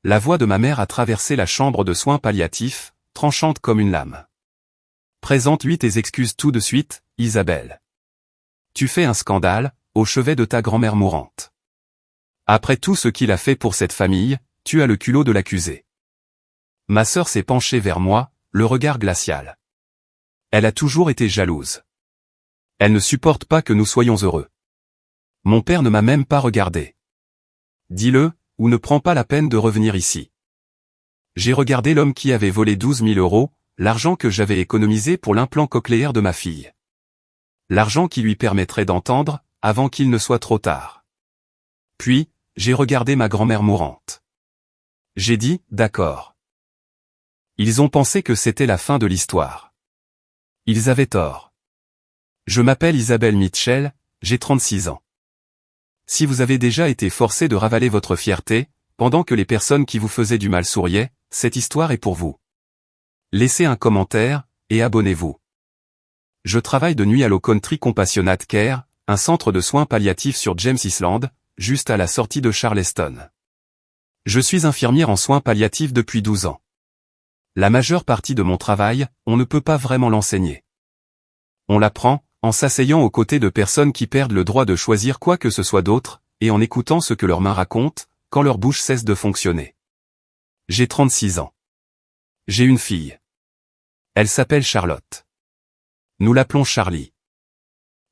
La voix de ma mère a traversé la chambre de soins palliatifs, tranchante comme une lame. Présente-lui tes excuses tout de suite, Isabelle. Tu fais un scandale, au chevet de ta grand-mère mourante. Après tout ce qu'il a fait pour cette famille, tu as le culot de l'accuser. Ma sœur s'est penchée vers moi, le regard glacial. Elle a toujours été jalouse. Elle ne supporte pas que nous soyons heureux. Mon père ne m'a même pas regardé. Dis-le, ou ne prends pas la peine de revenir ici. J'ai regardé l'homme qui avait volé 12 000 €, l'argent que j'avais économisé pour l'implant cochléaire de ma fille. L'argent qui lui permettrait d'entendre, avant qu'il ne soit trop tard. Puis, j'ai regardé ma grand-mère mourante. J'ai dit, d'accord. Ils ont pensé que c'était la fin de l'histoire. Ils avaient tort. Je m'appelle Isabelle Mitchell, j'ai 36 ans. Si vous avez déjà été forcé de ravaler votre fierté, pendant que les personnes qui vous faisaient du mal souriaient, cette histoire est pour vous. Laissez un commentaire, et abonnez-vous. Je travaille de nuit à Low Country Compassionate Care, un centre de soins palliatifs sur James Island, juste à la sortie de Charleston. Je suis infirmière en soins palliatifs depuis 12 ans. La majeure partie de mon travail, on ne peut pas vraiment l'enseigner. On l'apprend, en s'asseyant aux côtés de personnes qui perdent le droit de choisir quoi que ce soit d'autre, et en écoutant ce que leurs mains racontent, quand leur bouche cesse de fonctionner. J'ai 36 ans. J'ai une fille. Elle s'appelle Charlotte. Nous l'appelons Charlie.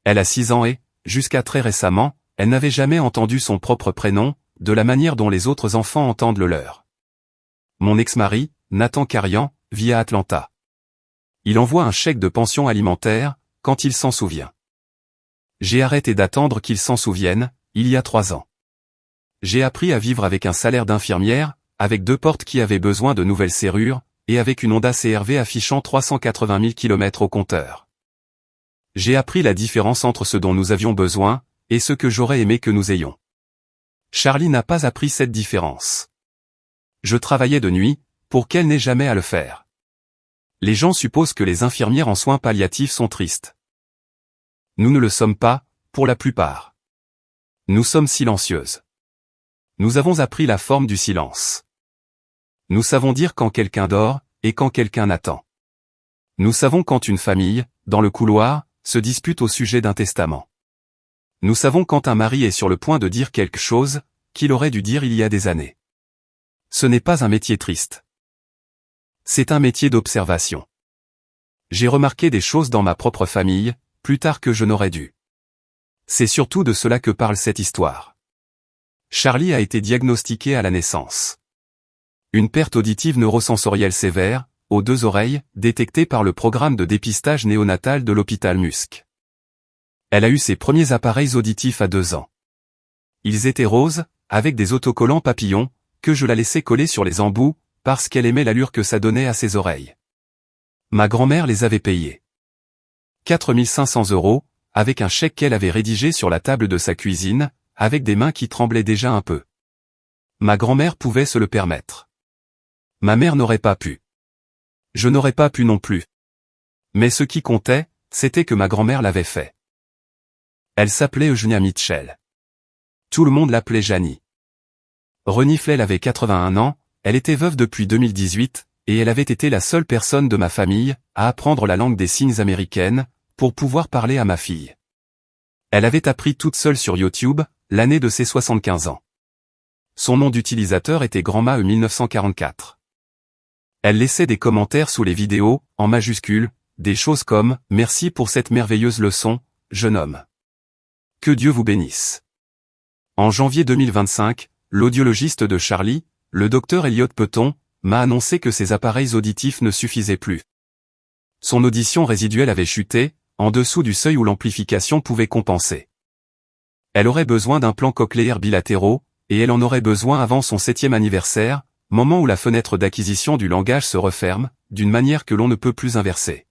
Elle a 6 ans et, jusqu'à très récemment, elle n'avait jamais entendu son propre prénom, de la manière dont les autres enfants entendent le leur. Mon ex-mari, Nathan Carian, vit à Atlanta. Il envoie un chèque de pension alimentaire, quand il s'en souvient. J'ai arrêté d'attendre qu'il s'en souvienne, il y a 3 ans. J'ai appris à vivre avec un salaire d'infirmière, avec 2 portes qui avaient besoin de nouvelles serrures, et avec une Honda CR-V affichant 380 000 km au compteur. J'ai appris la différence entre ce dont nous avions besoin, et ce que j'aurais aimé que nous ayons. Charlie n'a pas appris cette différence. Je travaillais de nuit, pour qu'elle n'ait jamais à le faire. Les gens supposent que les infirmières en soins palliatifs sont tristes. Nous ne le sommes pas, pour la plupart. Nous sommes silencieuses. Nous avons appris la forme du silence. Nous savons dire quand quelqu'un dort, et quand quelqu'un attend. Nous savons quand une famille, dans le couloir, se dispute au sujet d'un testament. Nous savons quand un mari est sur le point de dire quelque chose, qu'il aurait dû dire il y a des années. Ce n'est pas un métier triste. C'est un métier d'observation. J'ai remarqué des choses dans ma propre famille, plus tard que je n'aurais dû. C'est surtout de cela que parle cette histoire. Charlie a été diagnostiqué à la naissance. Une perte auditive neurosensorielle sévère, aux 2 oreilles, détectée par le programme de dépistage néonatal de l'hôpital Musk. Elle a eu ses premiers appareils auditifs à 2 ans. Ils étaient roses, avec des autocollants papillons, que je la laissais coller sur les embouts, parce qu'elle aimait l'allure que ça donnait à ses oreilles. Ma grand-mère les avait payés. 4 500 €, avec un chèque qu'elle avait rédigé sur la table de sa cuisine, avec des mains qui tremblaient déjà un peu. Ma grand-mère pouvait se le permettre. Ma mère n'aurait pas pu. Je n'aurais pas pu non plus. Mais ce qui comptait, c'était que ma grand-mère l'avait fait. Elle s'appelait Eugenia Mitchell. Tout le monde l'appelait Janie. Reniflel avait 81 ans, elle était veuve depuis 2018, et elle avait été la seule personne de ma famille à apprendre la langue des signes américaine, pour pouvoir parler à ma fille. Elle avait appris toute seule sur YouTube, l'année de ses 75 ans. Son nom d'utilisateur était Grandma 1944. Elle laissait des commentaires sous les vidéos, en majuscules, des choses comme « Merci pour cette merveilleuse leçon, jeune homme. Que Dieu vous bénisse. » En janvier 2025, l'audiologiste de Charlie, le docteur Elliot Peton, m'a annoncé que ses appareils auditifs ne suffisaient plus. Son audition résiduelle avait chuté, en dessous du seuil où l'amplification pouvait compenser. Elle aurait besoin d'implants cochléaires bilatéraux, et elle en aurait besoin avant son 7e anniversaire, moment où la fenêtre d'acquisition du langage se referme, d'une manière que l'on ne peut plus inverser.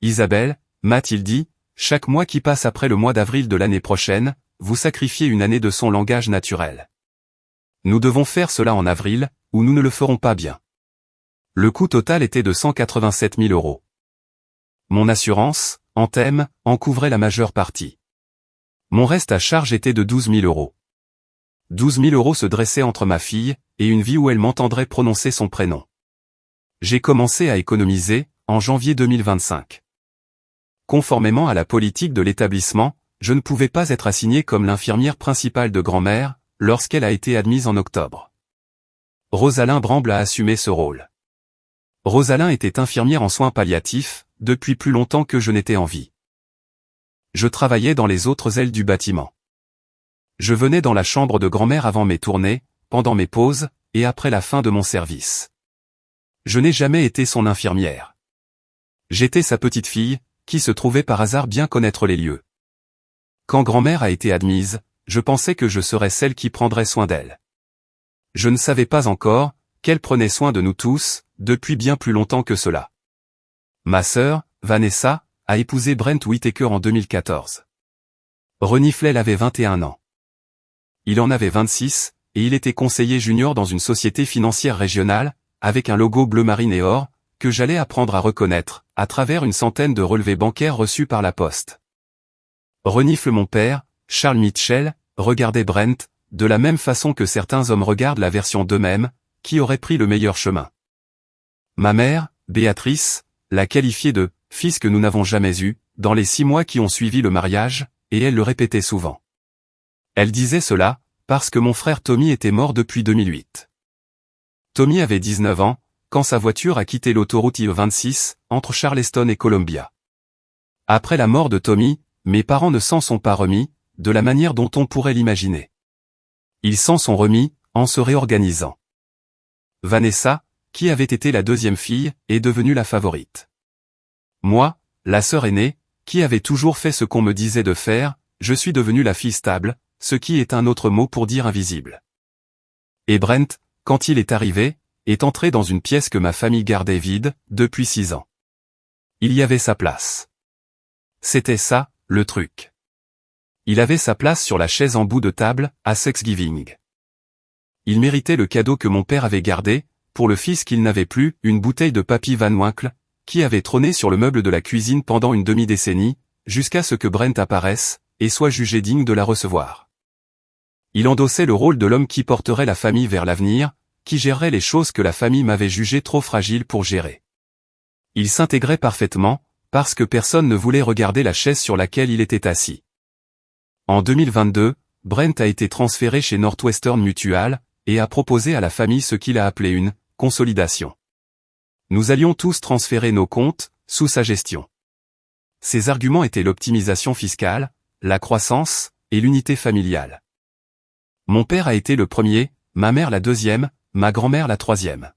Isabelle, m'a-t-il dit, chaque mois qui passe après le mois d'avril de l'année prochaine, vous sacrifiez une année de son langage naturel. Nous devons faire cela en avril, ou nous ne le ferons pas bien. Le coût total était de 187 000 €. Mon assurance, Anthem, en couvrait la majeure partie. Mon reste à charge était de 12 000 €. 12 000 € se dressaient entre ma fille et une vie où elle m'entendrait prononcer son prénom. J'ai commencé à économiser, en janvier 2025. Conformément à la politique de l'établissement, je ne pouvais pas être assignée comme l'infirmière principale de grand-mère, lorsqu'elle a été admise en octobre. Rosalyn Bramble a assumé ce rôle. Rosalyn était infirmière en soins palliatifs, depuis plus longtemps que je n'étais en vie. Je travaillais dans les autres ailes du bâtiment. Je venais dans la chambre de grand-mère avant mes tournées, pendant mes pauses, et après la fin de mon service. Je n'ai jamais été son infirmière. J'étais sa petite fille, qui se trouvait par hasard bien connaître les lieux. Quand grand-mère a été admise, je pensais que je serais celle qui prendrait soin d'elle. Je ne savais pas encore qu'elle prenait soin de nous tous, depuis bien plus longtemps que cela. Ma sœur, Vanessa, a épousé Brent Whittaker en 2014. Reniflel avait 21 ans. Il en avait 26, et il était conseiller junior dans une société financière régionale, avec un logo bleu marine et or, que j'allais apprendre à reconnaître, à travers une centaine de relevés bancaires reçus par la poste. Renifle mon père, Charles Mitchell, regardait Brent, de la même façon que certains hommes regardent la version d'eux-mêmes, qui aurait pris le meilleur chemin. Ma mère, Béatrice, l'a qualifié de « fils que nous n'avons jamais eu » dans les 6 mois qui ont suivi le mariage, et elle le répétait souvent. Elle disait cela, parce que mon frère Tommy était mort depuis 2008. Tommy avait 19 ans, quand sa voiture a quitté l'autoroute I-26, entre Charleston et Columbia. Après la mort de Tommy, mes parents ne s'en sont pas remis, de la manière dont on pourrait l'imaginer. Ils s'en sont remis, en se réorganisant. Vanessa, qui avait été la deuxième fille, est devenue la favorite. Moi, la sœur aînée, qui avait toujours fait ce qu'on me disait de faire, je suis devenue la fille stable, ce qui est un autre mot pour dire invisible. Et Brent, quand il est arrivé, est entré dans une pièce que ma famille gardait vide, depuis 6 ans. Il y avait sa place. C'était ça, le truc. Il avait sa place sur la chaise en bout de table, à Thanksgiving. Il méritait le cadeau que mon père avait gardé, pour le fils qu'il n'avait plus, une bouteille de Papy Van Winkle, qui avait trôné sur le meuble de la cuisine pendant une demi-décennie, jusqu'à ce que Brent apparaisse, et soit jugé digne de la recevoir. Il endossait le rôle de l'homme qui porterait la famille vers l'avenir, qui gérerait les choses que la famille m'avait jugées trop fragiles pour gérer. Il s'intégrait parfaitement, parce que personne ne voulait regarder la chaise sur laquelle il était assis. En 2022, Brent a été transféré chez Northwestern Mutual, et a proposé à la famille ce qu'il a appelé une « consolidation ». Nous allions tous transférer nos comptes, sous sa gestion. Ses arguments étaient l'optimisation fiscale, la croissance, et l'unité familiale. Mon père a été le premier, ma mère la deuxième, ma grand-mère la troisième.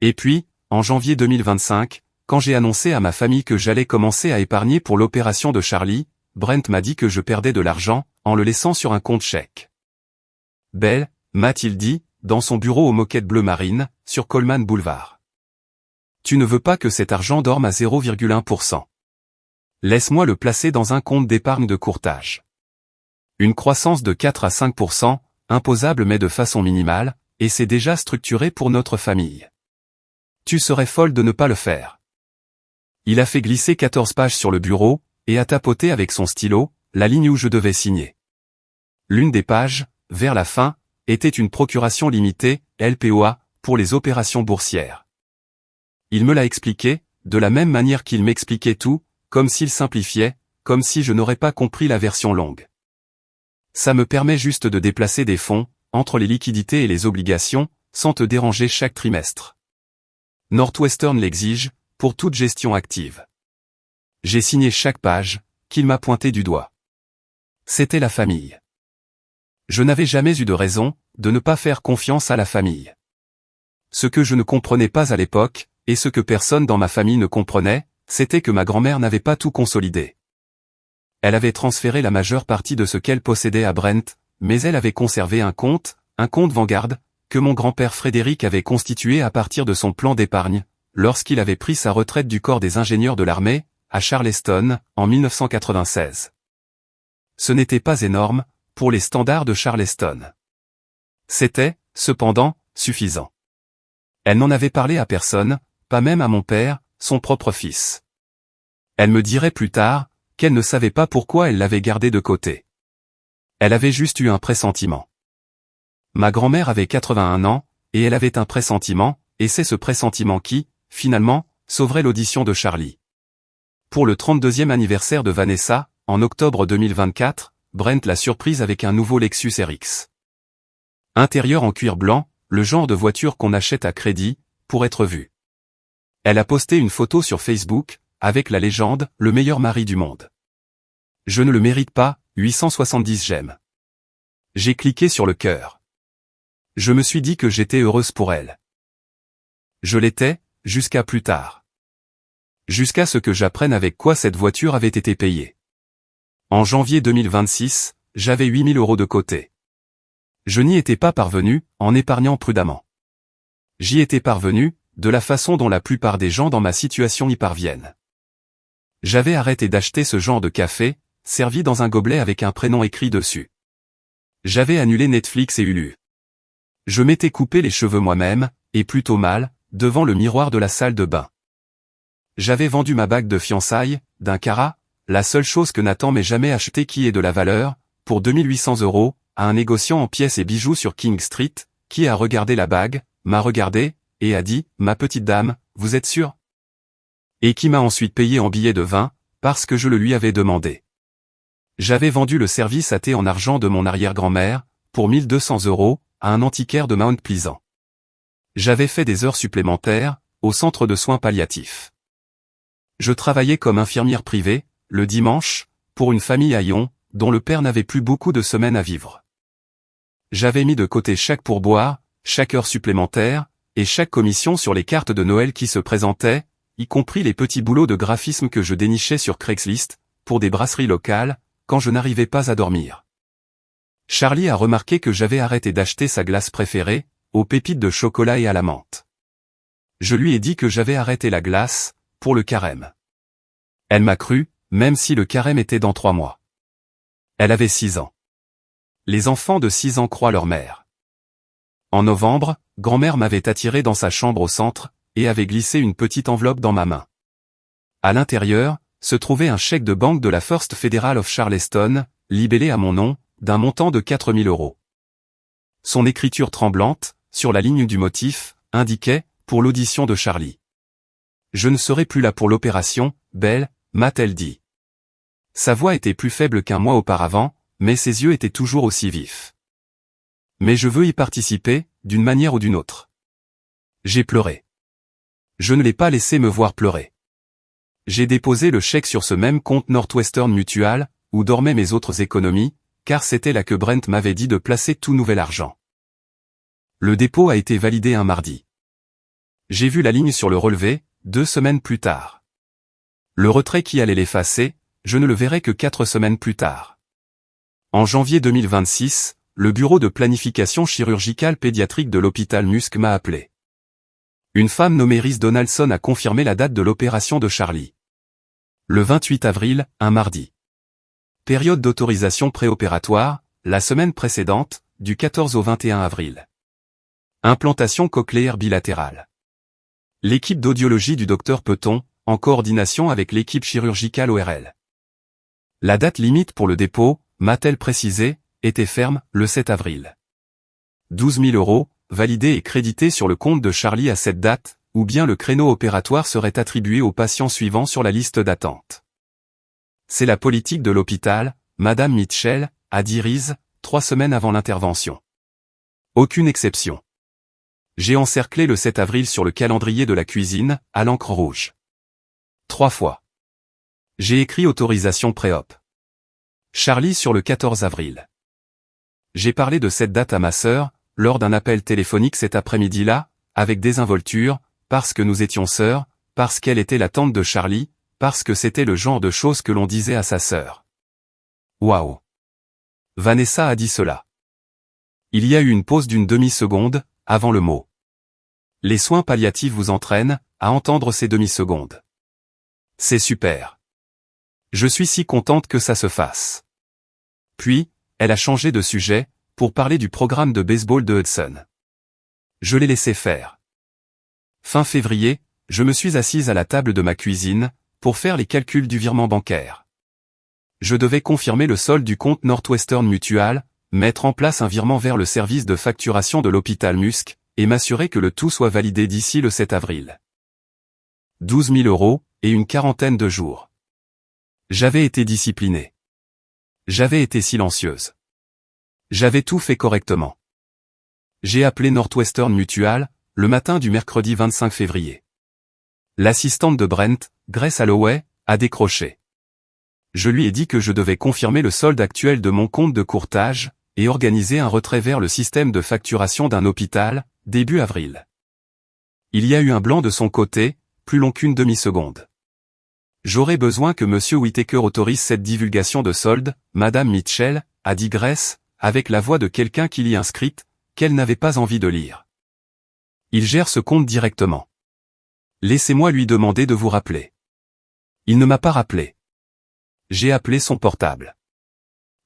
Et puis, en janvier 2025, quand j'ai annoncé à ma famille que j'allais commencer à épargner pour l'opération de Charlie, Brent m'a dit que je perdais de l'argent, en le laissant sur un compte chèque. Belle, m'a-t-il dit, dans son bureau aux moquettes bleu marine, sur Coleman Boulevard. Tu ne veux pas que cet argent dorme à 0,1%. Laisse-moi le placer dans un compte d'épargne de courtage. Une croissance de 4 à 5%, imposable mais de façon minimale, et c'est déjà structuré pour notre famille. Tu serais folle de ne pas le faire. Il a fait glisser 14 pages sur le bureau, et a tapoté avec son stylo, la ligne où je devais signer. L'une des pages, vers la fin, était une procuration limitée, LPOA, pour les opérations boursières. Il me l'a expliqué, de la même manière qu'il m'expliquait tout, comme s'il simplifiait, comme si je n'aurais pas compris la version longue. Ça me permet juste de déplacer des fonds, entre les liquidités et les obligations, sans te déranger chaque trimestre. Northwestern l'exige, pour toute gestion active. J'ai signé chaque page, qu'il m'a pointé du doigt. C'était la famille. Je n'avais jamais eu de raison, de ne pas faire confiance à la famille. Ce que je ne comprenais pas à l'époque, et ce que personne dans ma famille ne comprenait, c'était que ma grand-mère n'avait pas tout consolidé. Elle avait transféré la majeure partie de ce qu'elle possédait à Brent, mais elle avait conservé un compte Vanguard, que mon grand-père Frédéric avait constitué à partir de son plan d'épargne, lorsqu'il avait pris sa retraite du corps des ingénieurs de l'armée, à Charleston, en 1996. Ce n'était pas énorme, pour les standards de Charleston. C'était, cependant, suffisant. Elle n'en avait parlé à personne, pas même à mon père, son propre fils. Elle me dirait plus tard, qu'elle ne savait pas pourquoi elle l'avait gardé de côté. Elle avait juste eu un pressentiment. Ma grand-mère avait 81 ans, et elle avait un pressentiment, et c'est ce pressentiment qui, finalement, sauverait l'audition de Charlie. Pour le 32e anniversaire de Vanessa, en octobre 2024, Brent l'a surprise avec un nouveau Lexus RX. Intérieur en cuir blanc, le genre de voiture qu'on achète à crédit, pour être vu. Elle a posté une photo sur Facebook, avec la légende « Le meilleur mari du monde ». Je ne le mérite pas, 870 j'aime. J'ai cliqué sur le cœur. Je me suis dit que j'étais heureuse pour elle. Je l'étais, jusqu'à plus tard. Jusqu'à ce que j'apprenne avec quoi cette voiture avait été payée. En janvier 2026, j'avais 8 000 € de côté. Je n'y étais pas parvenu, en épargnant prudemment. J'y étais parvenu, de la façon dont la plupart des gens dans ma situation y parviennent. J'avais arrêté d'acheter ce genre de café, servi dans un gobelet avec un prénom écrit dessus. J'avais annulé Netflix et Hulu. Je m'étais coupé les cheveux moi-même, et plutôt mal, devant le miroir de la salle de bain. J'avais vendu ma bague de fiançailles, d'un carat, la seule chose que Nathan m'ait jamais achetée qui ait de la valeur, pour 2800 €, à un négociant en pièces et bijoux sur King Street, qui a regardé la bague, m'a regardé, et a dit, « Ma petite dame, vous êtes sûre ?» Et qui m'a ensuite payé en billets de vin, parce que je le lui avais demandé. J'avais vendu le service à thé en argent de mon arrière-grand-mère, pour 1200 €, à un antiquaire de Mount Pleasant. J'avais fait des heures supplémentaires, au centre de soins palliatifs. Je travaillais comme infirmière privée, le dimanche, pour une famille à Lyon, dont le père n'avait plus beaucoup de semaines à vivre. J'avais mis de côté chaque pourboire, chaque heure supplémentaire, et chaque commission sur les cartes de Noël qui se présentaient, y compris les petits boulots de graphisme que je dénichais sur Craigslist, pour des brasseries locales, quand je n'arrivais pas à dormir. Charlie a remarqué que j'avais arrêté d'acheter sa glace préférée, aux pépites de chocolat et à la menthe. Je lui ai dit que j'avais arrêté la glace, pour le carême. Elle m'a cru, même si le carême était dans 3 mois. Elle avait 6 ans. Les enfants de 6 ans croient leur mère. En novembre, grand-mère m'avait attiré dans sa chambre au centre, et avait glissé une petite enveloppe dans ma main. À l'intérieur, se trouvait un chèque de banque de la First Federal of Charleston, libellé à mon nom, d'un montant de 4 000 €. Son écriture tremblante, sur la ligne du motif, indiquait, pour l'audition de Charlie. Je ne serai plus là pour l'opération, Belle, m'a-t-elle dit. Sa voix était plus faible qu'un mois auparavant, mais ses yeux étaient toujours aussi vifs. Mais je veux y participer, d'une manière ou d'une autre. J'ai pleuré. Je ne l'ai pas laissé me voir pleurer. J'ai déposé le chèque sur ce même compte Northwestern Mutual, où dormaient mes autres économies, car c'était là que Brent m'avait dit de placer tout nouvel argent. Le dépôt a été validé un mardi. J'ai vu la ligne sur le relevé, 2 semaines plus tard. Le retrait qui allait l'effacer, je ne le verrai que 4 semaines plus tard. En janvier 2026, le bureau de planification chirurgicale pédiatrique de l'hôpital Musk m'a appelé. Une femme nommée Rhys Donaldson a confirmé la date de l'opération de Charlie. Le 28 avril, un mardi. Période d'autorisation préopératoire, la semaine précédente, du 14 au 21 avril. Implantation cochléaire bilatérale. L'équipe d'audiologie du Dr Peton, en coordination avec l'équipe chirurgicale ORL. La date limite pour le dépôt, m'a-t-elle précisé, était ferme, le 7 avril. 12 000 €, validés et crédités sur le compte de Charlie à cette date, ou bien le créneau opératoire serait attribué aux patients suivants sur la liste d'attente. C'est la politique de l'hôpital, Madame Mitchell, a dit Rhys, 3 semaines avant l'intervention. Aucune exception. J'ai encerclé le 7 avril sur le calendrier de la cuisine, à l'encre rouge. 3 fois. J'ai écrit autorisation pré-op. Charlie sur le 14 avril. J'ai parlé de cette date à ma sœur, lors d'un appel téléphonique cet après-midi-là, avec désinvolture, parce que nous étions sœurs, parce qu'elle était la tante de Charlie, parce que c'était le genre de choses que l'on disait à sa sœur. Waouh! Vanessa a dit cela. Il y a eu une pause d'une demi-seconde, avant le mot. Les soins palliatifs vous entraînent, à entendre ces demi-secondes. C'est super. Je suis si contente que ça se fasse. Puis, elle a changé de sujet, pour parler du programme de baseball de Hudson. Je l'ai laissé faire. Fin février, je me suis assise à la table de ma cuisine, pour faire les calculs du virement bancaire. Je devais confirmer le solde du compte Northwestern Mutual, mettre en place un virement vers le service de facturation de l'hôpital Musc, et m'assurer que le tout soit validé d'ici le 7 avril. 12 000 € et une quarantaine de jours. J'avais été disciplinée. J'avais été silencieuse. J'avais tout fait correctement. J'ai appelé Northwestern Mutual, le matin du mercredi 25 février. L'assistante de Brent, Grace Holloway, a décroché. Je lui ai dit que je devais confirmer le solde actuel de mon compte de courtage, et organiser un retrait vers le système de facturation d'un hôpital, début avril. Il y a eu un blanc de son côté, plus long qu'une demi-seconde. J'aurais besoin que M. Whittaker autorise cette divulgation de solde, Madame Mitchell, a dit Grace, avec la voix de quelqu'un qui lit un script, qu'elle n'avait pas envie de lire. Il gère ce compte directement. Laissez-moi lui demander de vous rappeler. Il ne m'a pas rappelé. J'ai appelé son portable.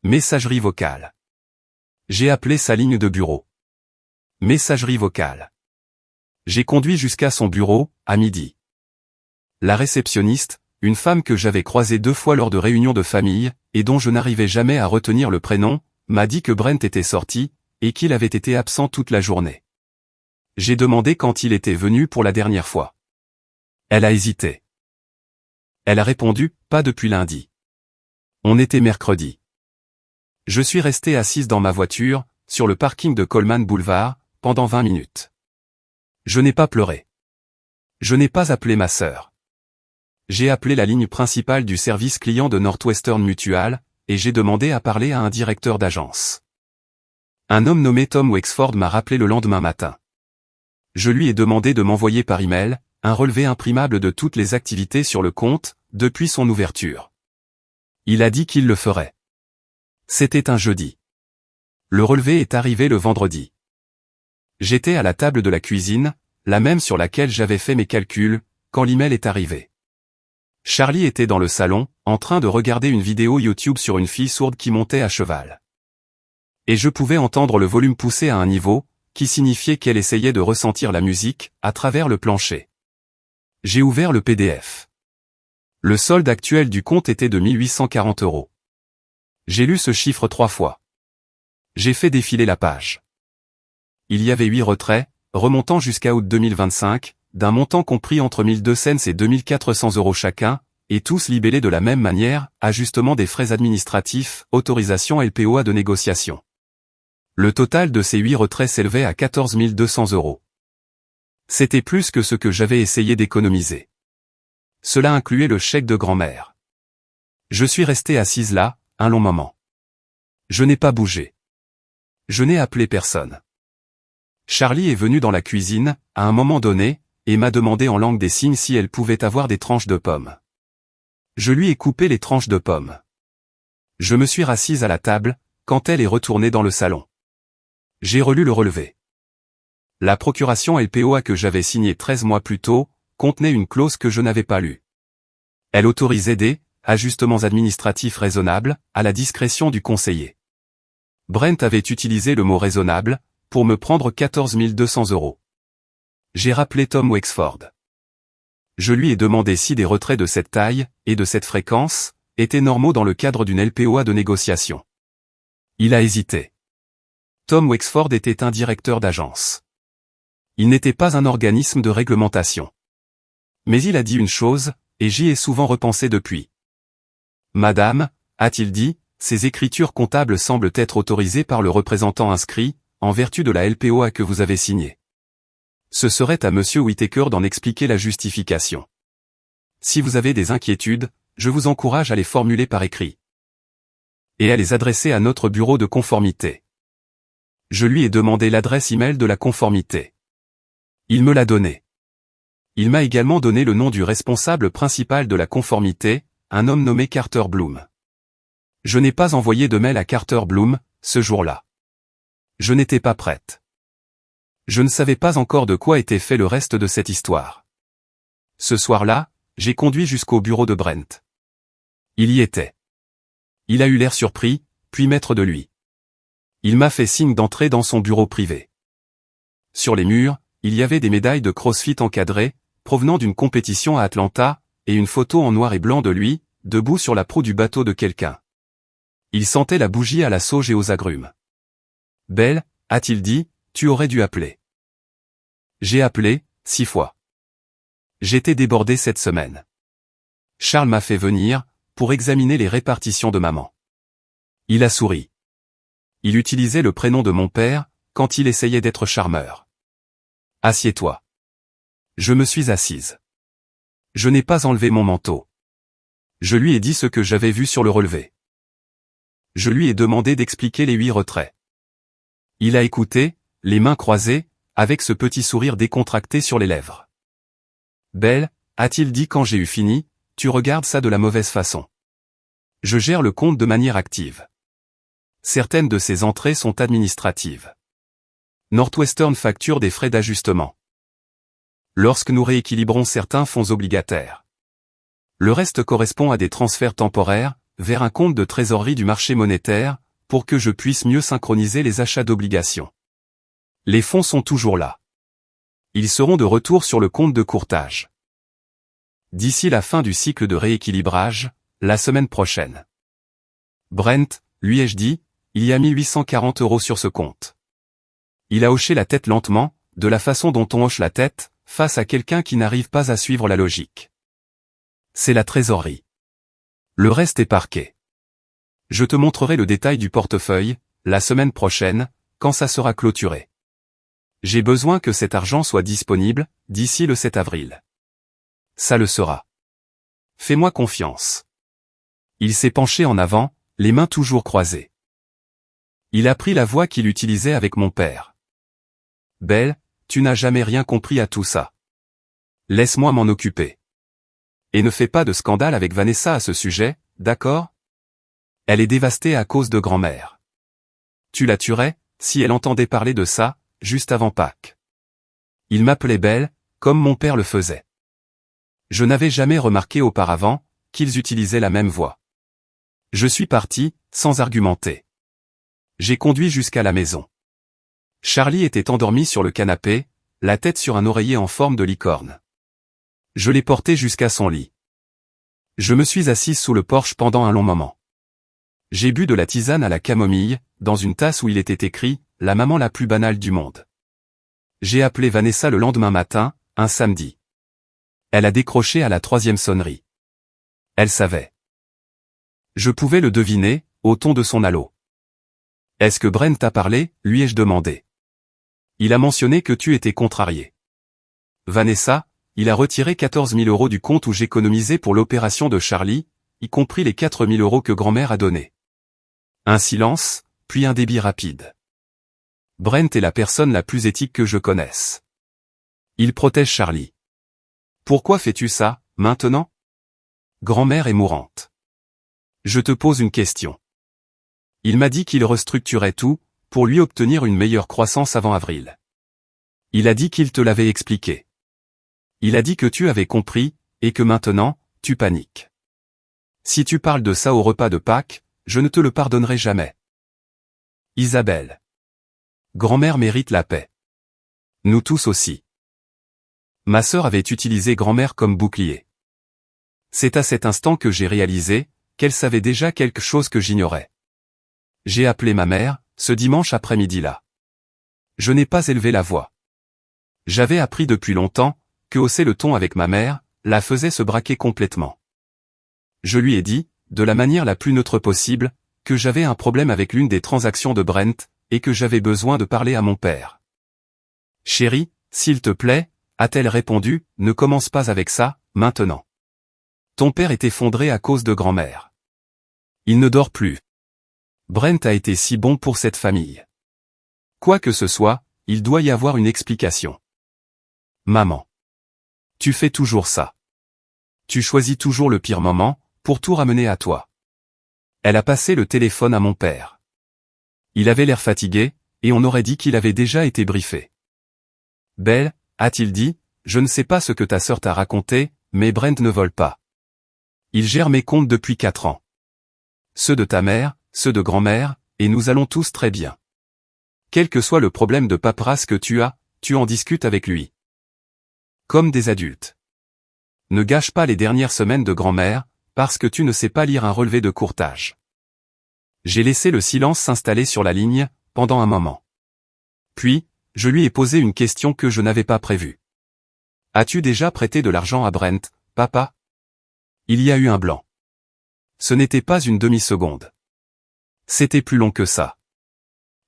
Messagerie vocale. J'ai appelé sa ligne de bureau. Messagerie vocale. J'ai conduit jusqu'à son bureau, à midi. La réceptionniste, une femme que j'avais croisée 2 fois lors de réunions de famille, et dont je n'arrivais jamais à retenir le prénom, m'a dit que Brent était sorti, et qu'il avait été absent toute la journée. J'ai demandé quand il était venu pour la dernière fois. Elle a hésité. Elle a répondu, pas depuis lundi. On était mercredi. Je suis restée assise dans ma voiture, sur le parking de Coleman Boulevard, pendant 20 minutes. Je n'ai pas pleuré. Je n'ai pas appelé ma sœur. J'ai appelé la ligne principale du service client de Northwestern Mutual, et j'ai demandé à parler à un directeur d'agence. Un homme nommé Tom Wexford m'a rappelé le lendemain matin. Je lui ai demandé de m'envoyer par email un relevé imprimable de toutes les activités sur le compte, depuis son ouverture. Il a dit qu'il le ferait. C'était un jeudi. Le relevé est arrivé le vendredi. J'étais à la table de la cuisine, la même sur laquelle j'avais fait mes calculs, quand l'email est arrivé. Charlie était dans le salon, en train de regarder une vidéo YouTube sur une fille sourde qui montait à cheval. Et je pouvais entendre le volume pousser à un niveau, qui signifiait qu'elle essayait de ressentir la musique, à travers le plancher. J'ai ouvert le PDF. Le solde actuel du compte était de 1 840 €. J'ai lu ce chiffre 3 fois. J'ai fait défiler la page. Il y avait 8 retraits, remontant jusqu'à août 2025, d'un montant compris entre 1200 et 2400 € chacun, et tous libellés de la même manière, ajustement des frais administratifs, autorisation LPOA de négociation. Le total de ces 8 retraits s'élevait à 14 200 €. C'était plus que ce que j'avais essayé d'économiser. Cela incluait le chèque de grand-mère. Je suis restée assise là, un long moment. Je n'ai pas bougé. Je n'ai appelé personne. Charlie est venue dans la cuisine, à un moment donné, et m'a demandé en langue des signes si elle pouvait avoir des tranches de pommes. Je lui ai coupé les tranches de pommes. Je me suis rassise à la table, quand elle est retournée dans le salon. J'ai relu le relevé. La procuration LPOA que j'avais signée 13 mois plus tôt, contenait une clause que je n'avais pas lue. Elle autorisait des ajustements administratifs raisonnables, à la discrétion du conseiller. Brent avait utilisé le mot raisonnable, pour me prendre 14 200 €. J'ai rappelé Tom Wexford. Je lui ai demandé si des retraits de cette taille, et de cette fréquence, étaient normaux dans le cadre d'une LPOA de négociation. Il a hésité. Tom Wexford était un directeur d'agence. Il n'était pas un organisme de réglementation. Mais il a dit une chose, et j'y ai souvent repensé depuis. Madame, a-t-il dit, ces écritures comptables semblent être autorisées par le représentant inscrit, en vertu de la LPOA que vous avez signée. Ce serait à M. Whittaker d'en expliquer la justification. Si vous avez des inquiétudes, je vous encourage à les formuler par écrit. Et à les adresser à notre bureau de conformité. Je lui ai demandé l'adresse email de la conformité. Il me l'a donnée. Il m'a également donné le nom du responsable principal de la conformité, un homme nommé Carter Bloom. Je n'ai pas envoyé de mail à Carter Bloom, ce jour-là. Je n'étais pas prête. Je ne savais pas encore de quoi était fait le reste de cette histoire. Ce soir-là, j'ai conduit jusqu'au bureau de Brent. Il y était. Il a eu l'air surpris, puis maître de lui. Il m'a fait signe d'entrer dans son bureau privé. Sur les murs, il y avait des médailles de CrossFit encadrées, provenant d'une compétition à Atlanta, et une photo en noir et blanc de lui, debout sur la proue du bateau de quelqu'un. Il sentait la bougie à la sauge et aux agrumes. Belle, a-t-il dit, tu aurais dû appeler. J'ai appelé, 6 fois. J'étais débordé cette semaine. Charles m'a fait venir, pour examiner les répartitions de maman. Il a souri. Il utilisait le prénom de mon père, quand il essayait d'être charmeur. Assieds-toi. Je me suis assise. Je n'ai pas enlevé mon manteau. Je lui ai dit ce que j'avais vu sur le relevé. Je lui ai demandé d'expliquer les 8 retraits. Il a écouté, les mains croisées, avec ce petit sourire décontracté sur les lèvres. Belle, a-t-il dit quand j'ai eu fini, tu regardes ça de la mauvaise façon. Je gère le compte de manière active. Certaines de ces entrées sont administratives. Northwestern facture des frais d'ajustement. Lorsque nous rééquilibrons certains fonds obligataires. Le reste correspond à des transferts temporaires, vers un compte de trésorerie du marché monétaire, pour que je puisse mieux synchroniser les achats d'obligations. Les fonds sont toujours là. Ils seront de retour sur le compte de courtage. D'ici la fin du cycle de rééquilibrage, la semaine prochaine. Brent, lui ai-je dit, il y a 1840 € sur ce compte. Il a hoché la tête lentement, de la façon dont on hoche la tête, face à quelqu'un qui n'arrive pas à suivre la logique. C'est la trésorerie. Le reste est parqué. Je te montrerai le détail du portefeuille, la semaine prochaine, quand ça sera clôturé. J'ai besoin que cet argent soit disponible, d'ici le 7 avril. Ça le sera. Fais-moi confiance. Il s'est penché en avant, les mains toujours croisées. Il a pris la voix qu'il utilisait avec mon père. Belle, tu n'as jamais rien compris à tout ça. Laisse-moi m'en occuper. Et ne fais pas de scandale avec Vanessa à ce sujet, d'accord? Elle est dévastée à cause de grand-mère. Tu la tuerais, si elle entendait parler de ça, juste avant Pâques. Il m'appelait Belle, comme mon père le faisait. Je n'avais jamais remarqué auparavant, qu'ils utilisaient la même voix. Je suis parti, sans argumenter. J'ai conduit jusqu'à la maison. Charlie était endormi sur le canapé, la tête sur un oreiller en forme de licorne. Je l'ai porté jusqu'à son lit. Je me suis assise sous le porche pendant un long moment. J'ai bu de la tisane à la camomille, dans une tasse où il était écrit « La maman la plus banale du monde ». J'ai appelé Vanessa le lendemain matin, un samedi. Elle a décroché à la 3e sonnerie. Elle savait. Je pouvais le deviner, au ton de son halo. « Est-ce que Brent t'a parlé ?» lui ai-je demandé. Il a mentionné que tu étais contrarié. Vanessa, il a retiré 14 000 € du compte où j'économisais pour l'opération de Charlie, y compris les 4 000 € que grand-mère a donnés. Un silence, puis un débit rapide. Brent est la personne la plus éthique que je connaisse. Il protège Charlie. Pourquoi fais-tu ça, maintenant? Grand-mère est mourante. Je te pose une question. Il m'a dit qu'il restructurait tout, pour lui obtenir une meilleure croissance avant avril. Il a dit qu'il te l'avait expliqué. Il a dit que tu avais compris, et que maintenant, tu paniques. Si tu parles de ça au repas de Pâques, je ne te le pardonnerai jamais. Isabelle. Grand-mère mérite la paix. Nous tous aussi. Ma sœur avait utilisé grand-mère comme bouclier. C'est à cet instant que j'ai réalisé, qu'elle savait déjà quelque chose que j'ignorais. J'ai appelé ma mère, ce dimanche après-midi-là. Je n'ai pas élevé la voix. J'avais appris depuis longtemps, que hausser le ton avec ma mère, la faisait se braquer complètement. Je lui ai dit, de la manière la plus neutre possible, que j'avais un problème avec l'une des transactions de Brent, et que j'avais besoin de parler à mon père. « Chérie, s'il te plaît » a-t-elle répondu, « ne commence pas avec ça, maintenant. Ton père est effondré à cause de grand-mère. Il ne dort plus. Brent a été si bon pour cette famille. Quoi que ce soit, il doit y avoir une explication. Maman. Tu fais toujours ça. Tu choisis toujours le pire moment, pour tout ramener à toi. Elle a passé le téléphone à mon père. Il avait l'air fatigué, et on aurait dit qu'il avait déjà été briefé. Belle, a-t-il dit, je ne sais pas ce que ta sœur t'a raconté, mais Brent ne vole pas. Il gère mes comptes depuis 4 ans. Ceux de ta mère, ceux de grand-mère, et nous allons tous très bien. Quel que soit le problème de paperasse que tu as, tu en discutes avec lui. Comme des adultes. Ne gâche pas les dernières semaines de grand-mère, parce que tu ne sais pas lire un relevé de courtage. J'ai laissé le silence s'installer sur la ligne, pendant un moment. Puis, je lui ai posé une question que je n'avais pas prévue. As-tu déjà prêté de l'argent à Brent, papa? Il y a eu un blanc. Ce n'était pas une demi-seconde. C'était plus long que ça.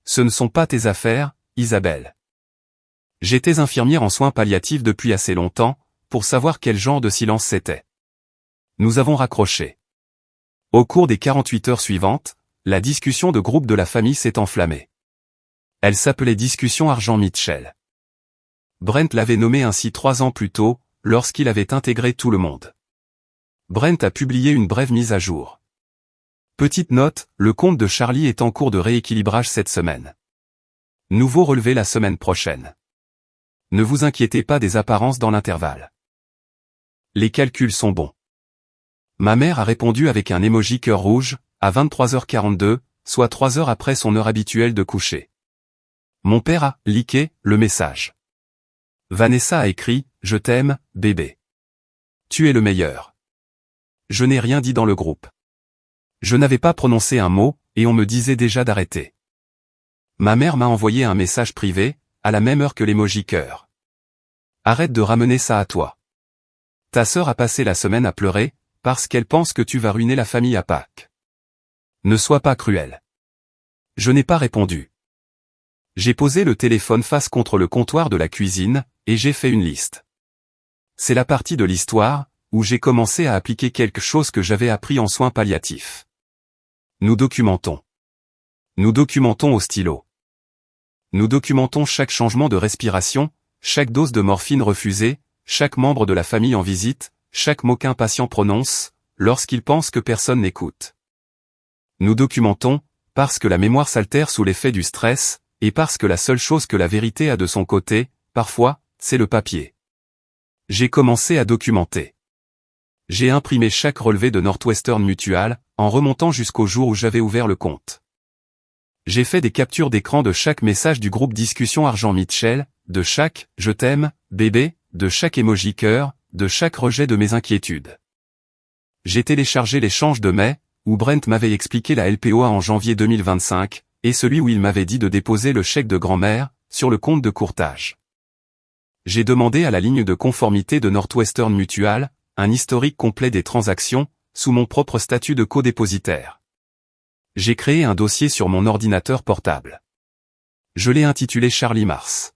Ce ne sont pas tes affaires, Isabelle. J'étais infirmière en soins palliatifs depuis assez longtemps, pour savoir quel genre de silence c'était. Nous avons raccroché. Au cours des 48 heures suivantes, la discussion de groupe de la famille s'est enflammée. Elle s'appelait Discussion Argent Mitchell. Brent l'avait nommée ainsi 3 ans plus tôt, lorsqu'il avait intégré tout le monde. Brent a publié une brève mise à jour. Petite note, le compte de Charlie est en cours de rééquilibrage cette semaine. Nouveau relevé la semaine prochaine. Ne vous inquiétez pas des apparences dans l'intervalle. Les calculs sont bons. Ma mère a répondu avec un emoji cœur rouge, à 23h42, soit 3 heures après son heure habituelle de coucher. Mon père a liké le message. Vanessa a écrit « Je t'aime, bébé. Tu es le meilleur. » Je n'ai rien dit dans le groupe. Je n'avais pas prononcé un mot, et on me disait déjà d'arrêter. Ma mère m'a envoyé un message privé, à la même heure que l'emoji cœur. Arrête de ramener ça à toi. Ta sœur a passé la semaine à pleurer, parce qu'elle pense que tu vas ruiner la famille à Pâques. Ne sois pas cruel. Je n'ai pas répondu. J'ai posé le téléphone face contre le comptoir de la cuisine, et j'ai fait une liste. C'est la partie de l'histoire, où j'ai commencé à appliquer quelque chose que j'avais appris en soins palliatifs. Nous documentons. Nous documentons au stylo. Nous documentons chaque changement de respiration, chaque dose de morphine refusée, chaque membre de la famille en visite, chaque mot qu'un patient prononce, lorsqu'il pense que personne n'écoute. Nous documentons, parce que la mémoire s'altère sous l'effet du stress, et parce que la seule chose que la vérité a de son côté, parfois, c'est le papier. J'ai commencé à documenter. J'ai imprimé chaque relevé de Northwestern Mutual, en remontant jusqu'au jour où j'avais ouvert le compte. J'ai fait des captures d'écran de chaque message du groupe Discussion Argent Mitchell, de chaque « Je t'aime, bébé », de chaque emoji cœur, de chaque rejet de mes inquiétudes. J'ai téléchargé l'échange de mai, où Brent m'avait expliqué la LPOA en janvier 2025, et celui où il m'avait dit de déposer le chèque de grand-mère, sur le compte de courtage. J'ai demandé à la ligne de conformité de Northwestern Mutual, un historique complet des transactions, sous mon propre statut de codépositaire. J'ai créé un dossier sur mon ordinateur portable. Je l'ai intitulé Charlie Mars.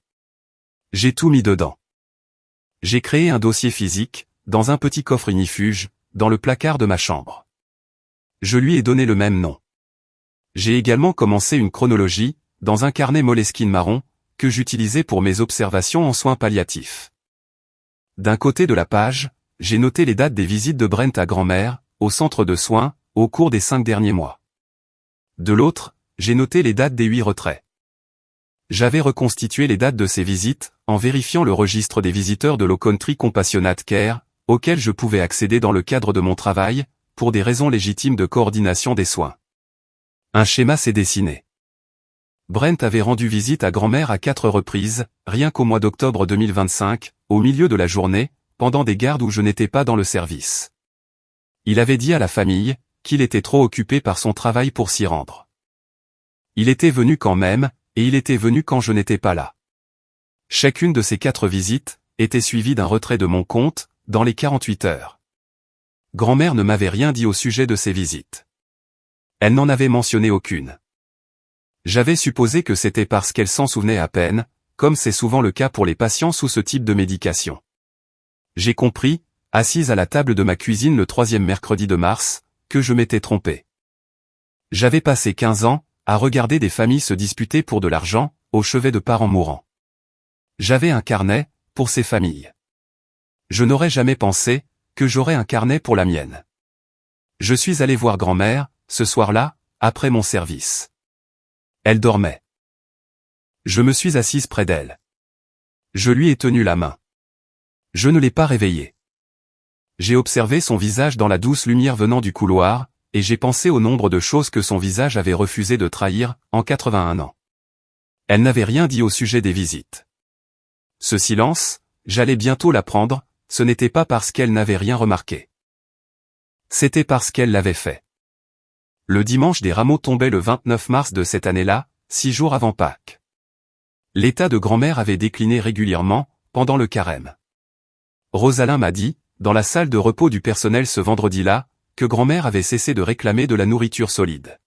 J'ai tout mis dedans. J'ai créé un dossier physique, dans un petit coffre ignifuge, dans le placard de ma chambre. Je lui ai donné le même nom. J'ai également commencé une chronologie, dans un carnet Moleskine marron, que j'utilisais pour mes observations en soins palliatifs. D'un côté de la page, j'ai noté les dates des visites de Brent à grand-mère, au centre de soins, au cours des 5 derniers mois. De l'autre, j'ai noté les dates des 8 retraits. J'avais reconstitué les dates de ces visites, en vérifiant le registre des visiteurs de Low Country Compassionate Care, auquel je pouvais accéder dans le cadre de mon travail, pour des raisons légitimes de coordination des soins. Un schéma s'est dessiné. Brent avait rendu visite à grand-mère à 4 reprises, rien qu'au mois d'octobre 2025, au milieu de la journée, pendant des gardes où je n'étais pas dans le service. Il avait dit à la famille, qu'il était trop occupé par son travail pour s'y rendre. Il était venu quand même, et il était venu quand je n'étais pas là. Chacune de ces 4 visites, était suivie d'un retrait de mon compte, dans les 48 heures. Grand-mère ne m'avait rien dit au sujet de ces visites. Elle n'en avait mentionné aucune. J'avais supposé que c'était parce qu'elle s'en souvenait à peine, comme c'est souvent le cas pour les patients sous ce type de médication. J'ai compris, assise à la table de ma cuisine le 3e mercredi de mars, que je m'étais trompé. J'avais passé 15 ans, à regarder des familles se disputer pour de l'argent, au chevet de parents mourants. J'avais un carnet, pour ces familles. Je n'aurais jamais pensé, que j'aurais un carnet pour la mienne. Je suis allé voir grand-mère, ce soir-là, après mon service. Elle dormait. Je me suis assise près d'elle. Je lui ai tenu la main. Je ne l'ai pas réveillée. J'ai observé son visage dans la douce lumière venant du couloir, et j'ai pensé au nombre de choses que son visage avait refusé de trahir, en 81 ans. Elle n'avait rien dit au sujet des visites. Ce silence, j'allais bientôt l'apprendre, ce n'était pas parce qu'elle n'avait rien remarqué. C'était parce qu'elle l'avait fait. Le dimanche des rameaux tombait le 29 mars de cette année-là, 6 jours avant Pâques. L'état de grand-mère avait décliné régulièrement, pendant le carême. Rosalyn m'a dit, dans la salle de repos du personnel ce vendredi-là, que grand-mère avait cessé de réclamer de la nourriture solide.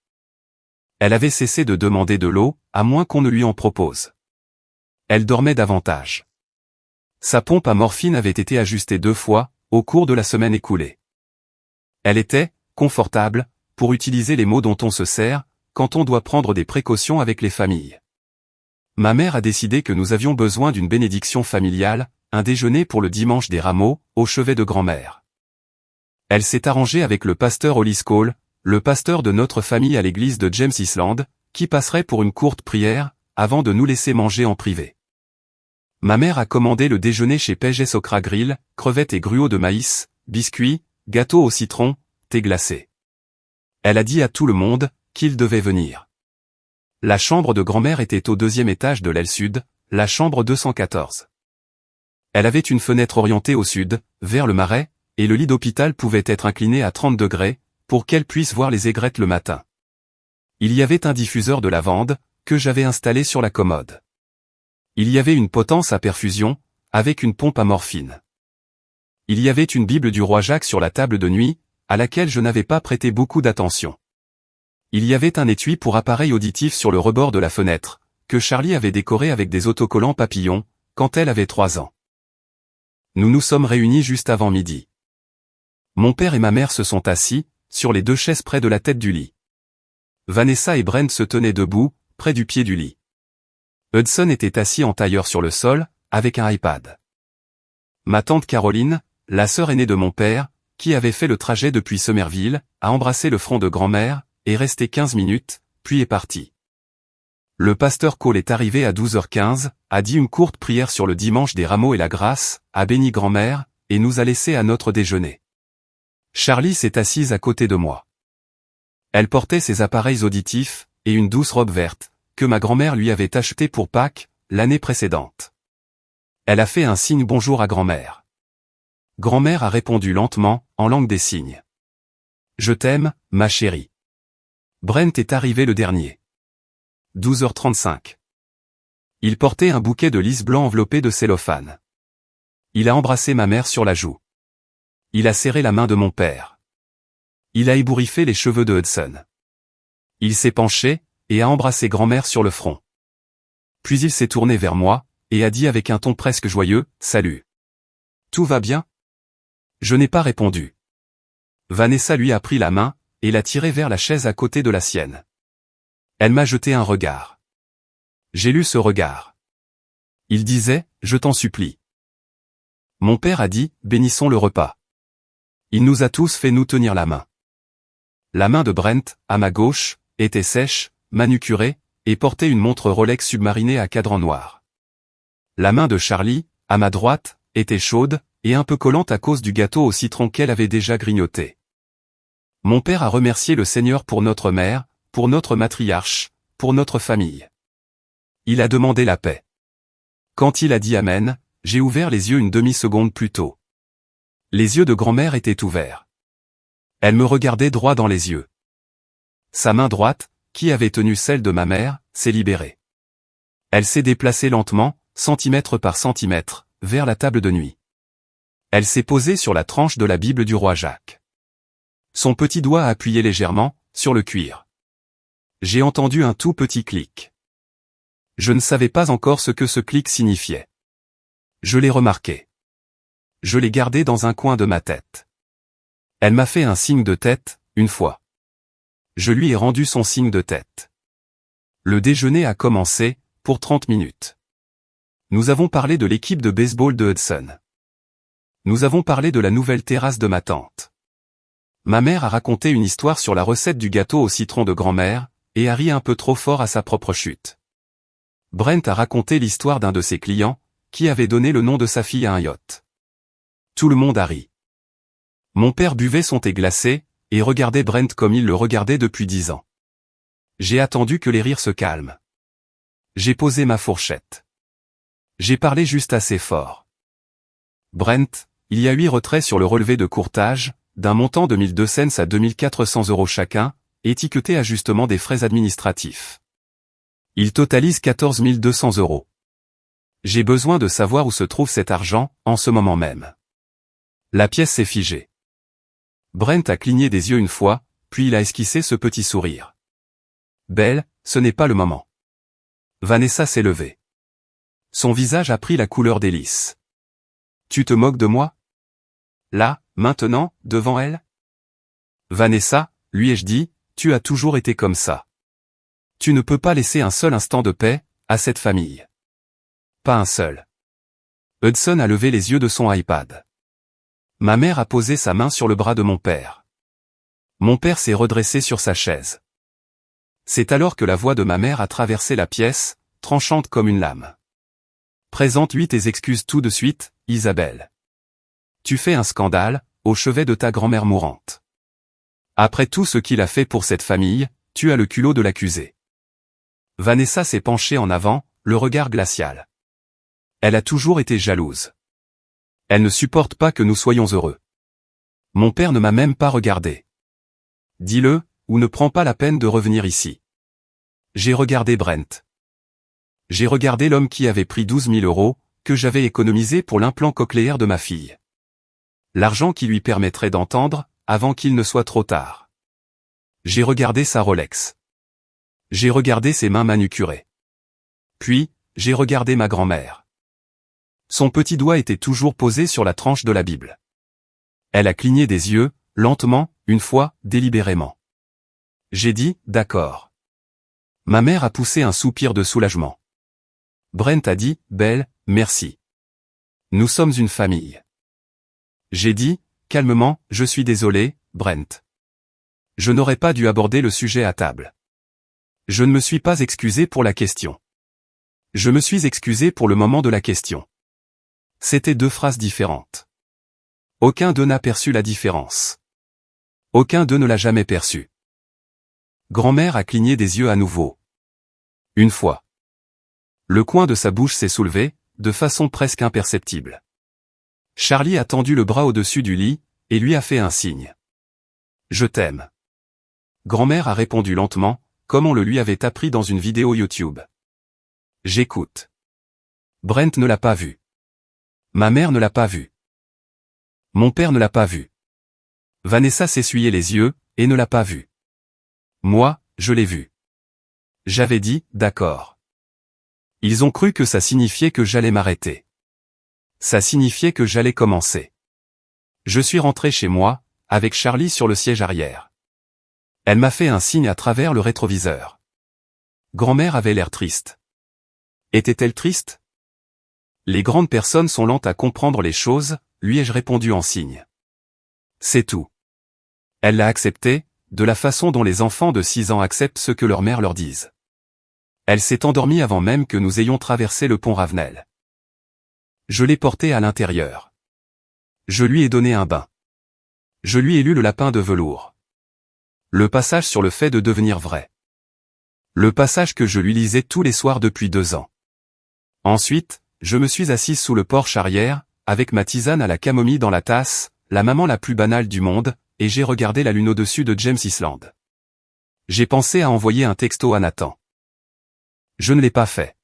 Elle avait cessé de demander de l'eau, à moins qu'on ne lui en propose. Elle dormait davantage. Sa pompe à morphine avait été ajustée 2 fois, au cours de la semaine écoulée. Elle était confortable, pour utiliser les mots dont on se sert, quand on doit prendre des précautions avec les familles. Ma mère a décidé que nous avions besoin d'une bénédiction familiale, un déjeuner pour le dimanche des Rameaux, au chevet de grand-mère. Elle s'est arrangée avec le pasteur Holly Scholl, le pasteur de notre famille à l'église de James Island, qui passerait pour une courte prière, avant de nous laisser manger en privé. Ma mère a commandé le déjeuner chez Pages Okra Grill, crevettes et gruaux de maïs, biscuits, gâteaux au citron, thé glacé. Elle a dit à tout le monde qu'il devait venir. La chambre de grand-mère était au 2e étage de l'aile sud, la chambre 214. Elle avait une fenêtre orientée au sud, vers le marais, et le lit d'hôpital pouvait être incliné à 30 degrés, pour qu'elle puisse voir les aigrettes le matin. Il y avait un diffuseur de lavande, que j'avais installé sur la commode. Il y avait une potence à perfusion, avec une pompe à morphine. Il y avait une Bible du roi Jacques sur la table de nuit, à laquelle je n'avais pas prêté beaucoup d'attention. Il y avait un étui pour appareil auditif sur le rebord de la fenêtre, que Charlie avait décoré avec des autocollants papillons, quand elle avait 3 ans. Nous nous sommes réunis juste avant midi. Mon père et ma mère se sont assis, sur les 2 chaises près de la tête du lit. Vanessa et Brent se tenaient debout, près du pied du lit. Hudson était assis en tailleur sur le sol, avec un iPad. Ma tante Caroline, la sœur aînée de mon père, qui avait fait le trajet depuis Somerville, a embrassé le front de grand-mère, est resté 15 minutes, puis est parti. Le pasteur Cole est arrivé à 12h15, a dit une courte prière sur le dimanche des Rameaux et la grâce, a béni grand-mère, et nous a laissé à notre déjeuner. Charlie s'est assise à côté de moi. Elle portait ses appareils auditifs, et une douce robe verte, que ma grand-mère lui avait achetée pour Pâques, l'année précédente. Elle a fait un signe bonjour à grand-mère. Grand-mère a répondu lentement, en langue des signes. Je t'aime, ma chérie. Brent est arrivé le dernier. 12h35. Il portait un bouquet de lys blanc enveloppé de cellophane. Il a embrassé ma mère sur la joue. Il a serré la main de mon père. Il a ébouriffé les cheveux de Hudson. Il s'est penché, et a embrassé grand-mère sur le front. Puis il s'est tourné vers moi, et a dit avec un ton presque joyeux, « Salut. Tout va bien ?» Je n'ai pas répondu. Vanessa lui a pris la main, et l'a tirée vers la chaise à côté de la sienne. Elle m'a jeté un regard. J'ai lu ce regard. Il disait, « Je t'en supplie. » Mon père a dit, « Bénissons le repas. » Il nous a tous fait nous tenir la main. La main de Brent, à ma gauche, était sèche, manucurée, et portait une montre Rolex submarinée à cadran noir. La main de Charlie, à ma droite, était chaude, et un peu collante à cause du gâteau au citron qu'elle avait déjà grignoté. Mon père a remercié le Seigneur pour notre mère, pour notre matriarche, pour notre famille. Il a demandé la paix. Quand il a dit Amen, j'ai ouvert les yeux une demi-seconde plus tôt. Les yeux de grand-mère étaient ouverts. Elle me regardait droit dans les yeux. Sa main droite, qui avait tenu celle de ma mère, s'est libérée. Elle s'est déplacée lentement, centimètre par centimètre, vers la table de nuit. Elle s'est posée sur la tranche de la Bible du roi Jacques. Son petit doigt a appuyé légèrement, sur le cuir. J'ai entendu un tout petit clic. Je ne savais pas encore ce que ce clic signifiait. Je l'ai remarqué. Je l'ai gardé dans un coin de ma tête. Elle m'a fait un signe de tête, une fois. Je lui ai rendu son signe de tête. Le déjeuner a commencé, pour 30 minutes. Nous avons parlé de l'équipe de baseball de Hudson. Nous avons parlé de la nouvelle terrasse de ma tante. Ma mère a raconté une histoire sur la recette du gâteau au citron de grand-mère, et a ri un peu trop fort à sa propre chute. Brent a raconté l'histoire d'un de ses clients, qui avait donné le nom de sa fille à un yacht. Tout le monde a ri. Mon père buvait son thé glacé, et regardait Brent comme il le regardait depuis 10 ans. J'ai attendu que les rires se calment. J'ai posé ma fourchette. J'ai parlé juste assez fort. Brent, il y a 8 retraits sur le relevé de courtage, d'un montant de 1200 cents à 2400 € chacun, étiqueté ajustement des frais administratifs. Il totalise 14 200 €. J'ai besoin de savoir où se trouve cet argent, en ce moment même. La pièce s'est figée. Brent a cligné des yeux une fois, puis il a esquissé ce petit sourire. Belle, ce n'est pas le moment. Vanessa s'est levée. Son visage a pris la couleur des lys. Tu te moques de moi? Là, maintenant, devant elle? Vanessa, lui ai-je dit, tu as toujours été comme ça. Tu ne peux pas laisser un seul instant de paix, à cette famille. Pas un seul. Hudson a levé les yeux de son iPad. Ma mère a posé sa main sur le bras de mon père. Mon père s'est redressé sur sa chaise. C'est alors que la voix de ma mère a traversé la pièce, tranchante comme une lame. Présente-lui tes excuses tout de suite, Isabelle. Tu fais un scandale, au chevet de ta grand-mère mourante. Après tout ce qu'il a fait pour cette famille, tu as le culot de l'accuser. Vanessa s'est penchée en avant, le regard glacial. Elle a toujours été jalouse. Elle ne supporte pas que nous soyons heureux. Mon père ne m'a même pas regardé. Dis-le, ou ne prends pas la peine de revenir ici. J'ai regardé Brent. J'ai regardé l'homme qui avait pris 12 000 €, que j'avais économisé pour l'implant cochléaire de ma fille. L'argent qui lui permettrait d'entendre, avant qu'il ne soit trop tard. J'ai regardé sa Rolex. J'ai regardé ses mains manucurées. Puis, j'ai regardé ma grand-mère. Son petit doigt était toujours posé sur la tranche de la Bible. Elle a cligné des yeux, lentement, une fois, délibérément. J'ai dit, d'accord. Ma mère a poussé un soupir de soulagement. Brent a dit, Belle, merci. Nous sommes une famille. J'ai dit, calmement, je suis désolé, Brent. Je n'aurais pas dû aborder le sujet à table. Je ne me suis pas excusé pour la question. Je me suis excusé pour le moment de la question. C'était deux phrases différentes. Aucun d'eux n'a perçu la différence. Aucun d'eux ne l'a jamais perçue. Grand-mère a cligné des yeux à nouveau. Une fois. Le coin de sa bouche s'est soulevé, de façon presque imperceptible. Charlie a tendu le bras au-dessus du lit, et lui a fait un signe. Je t'aime. Grand-mère a répondu lentement, comme on le lui avait appris dans une vidéo YouTube. J'écoute. Brent ne l'a pas vu. Ma mère ne l'a pas vu. Mon père ne l'a pas vu. Vanessa s'essuyait les yeux, et ne l'a pas vu. Moi, je l'ai vu. J'avais dit, d'accord. Ils ont cru que ça signifiait que j'allais m'arrêter. Ça signifiait que j'allais commencer. Je suis rentré chez moi, avec Charlie sur le siège arrière. Elle m'a fait un signe à travers le rétroviseur. Grand-mère avait l'air triste. Était-elle triste? Les grandes personnes sont lentes à comprendre les choses, lui ai-je répondu en signe. C'est tout. Elle l'a accepté, de la façon dont les enfants de 6 ans acceptent ce que leur mère leur dise. Elle s'est endormie avant même que nous ayons traversé le pont Ravenel. Je l'ai portée à l'intérieur. Je lui ai donné un bain. Je lui ai lu le lapin de velours. Le passage sur le fait de devenir vrai. Le passage que je lui lisais tous les soirs depuis 2 ans. Ensuite, je me suis assise sous le porche arrière, avec ma tisane à la camomille dans la tasse, la maman la plus banale du monde, et j'ai regardé la lune au-dessus de James Island. J'ai pensé à envoyer un texto à Nathan. Je ne l'ai pas fait.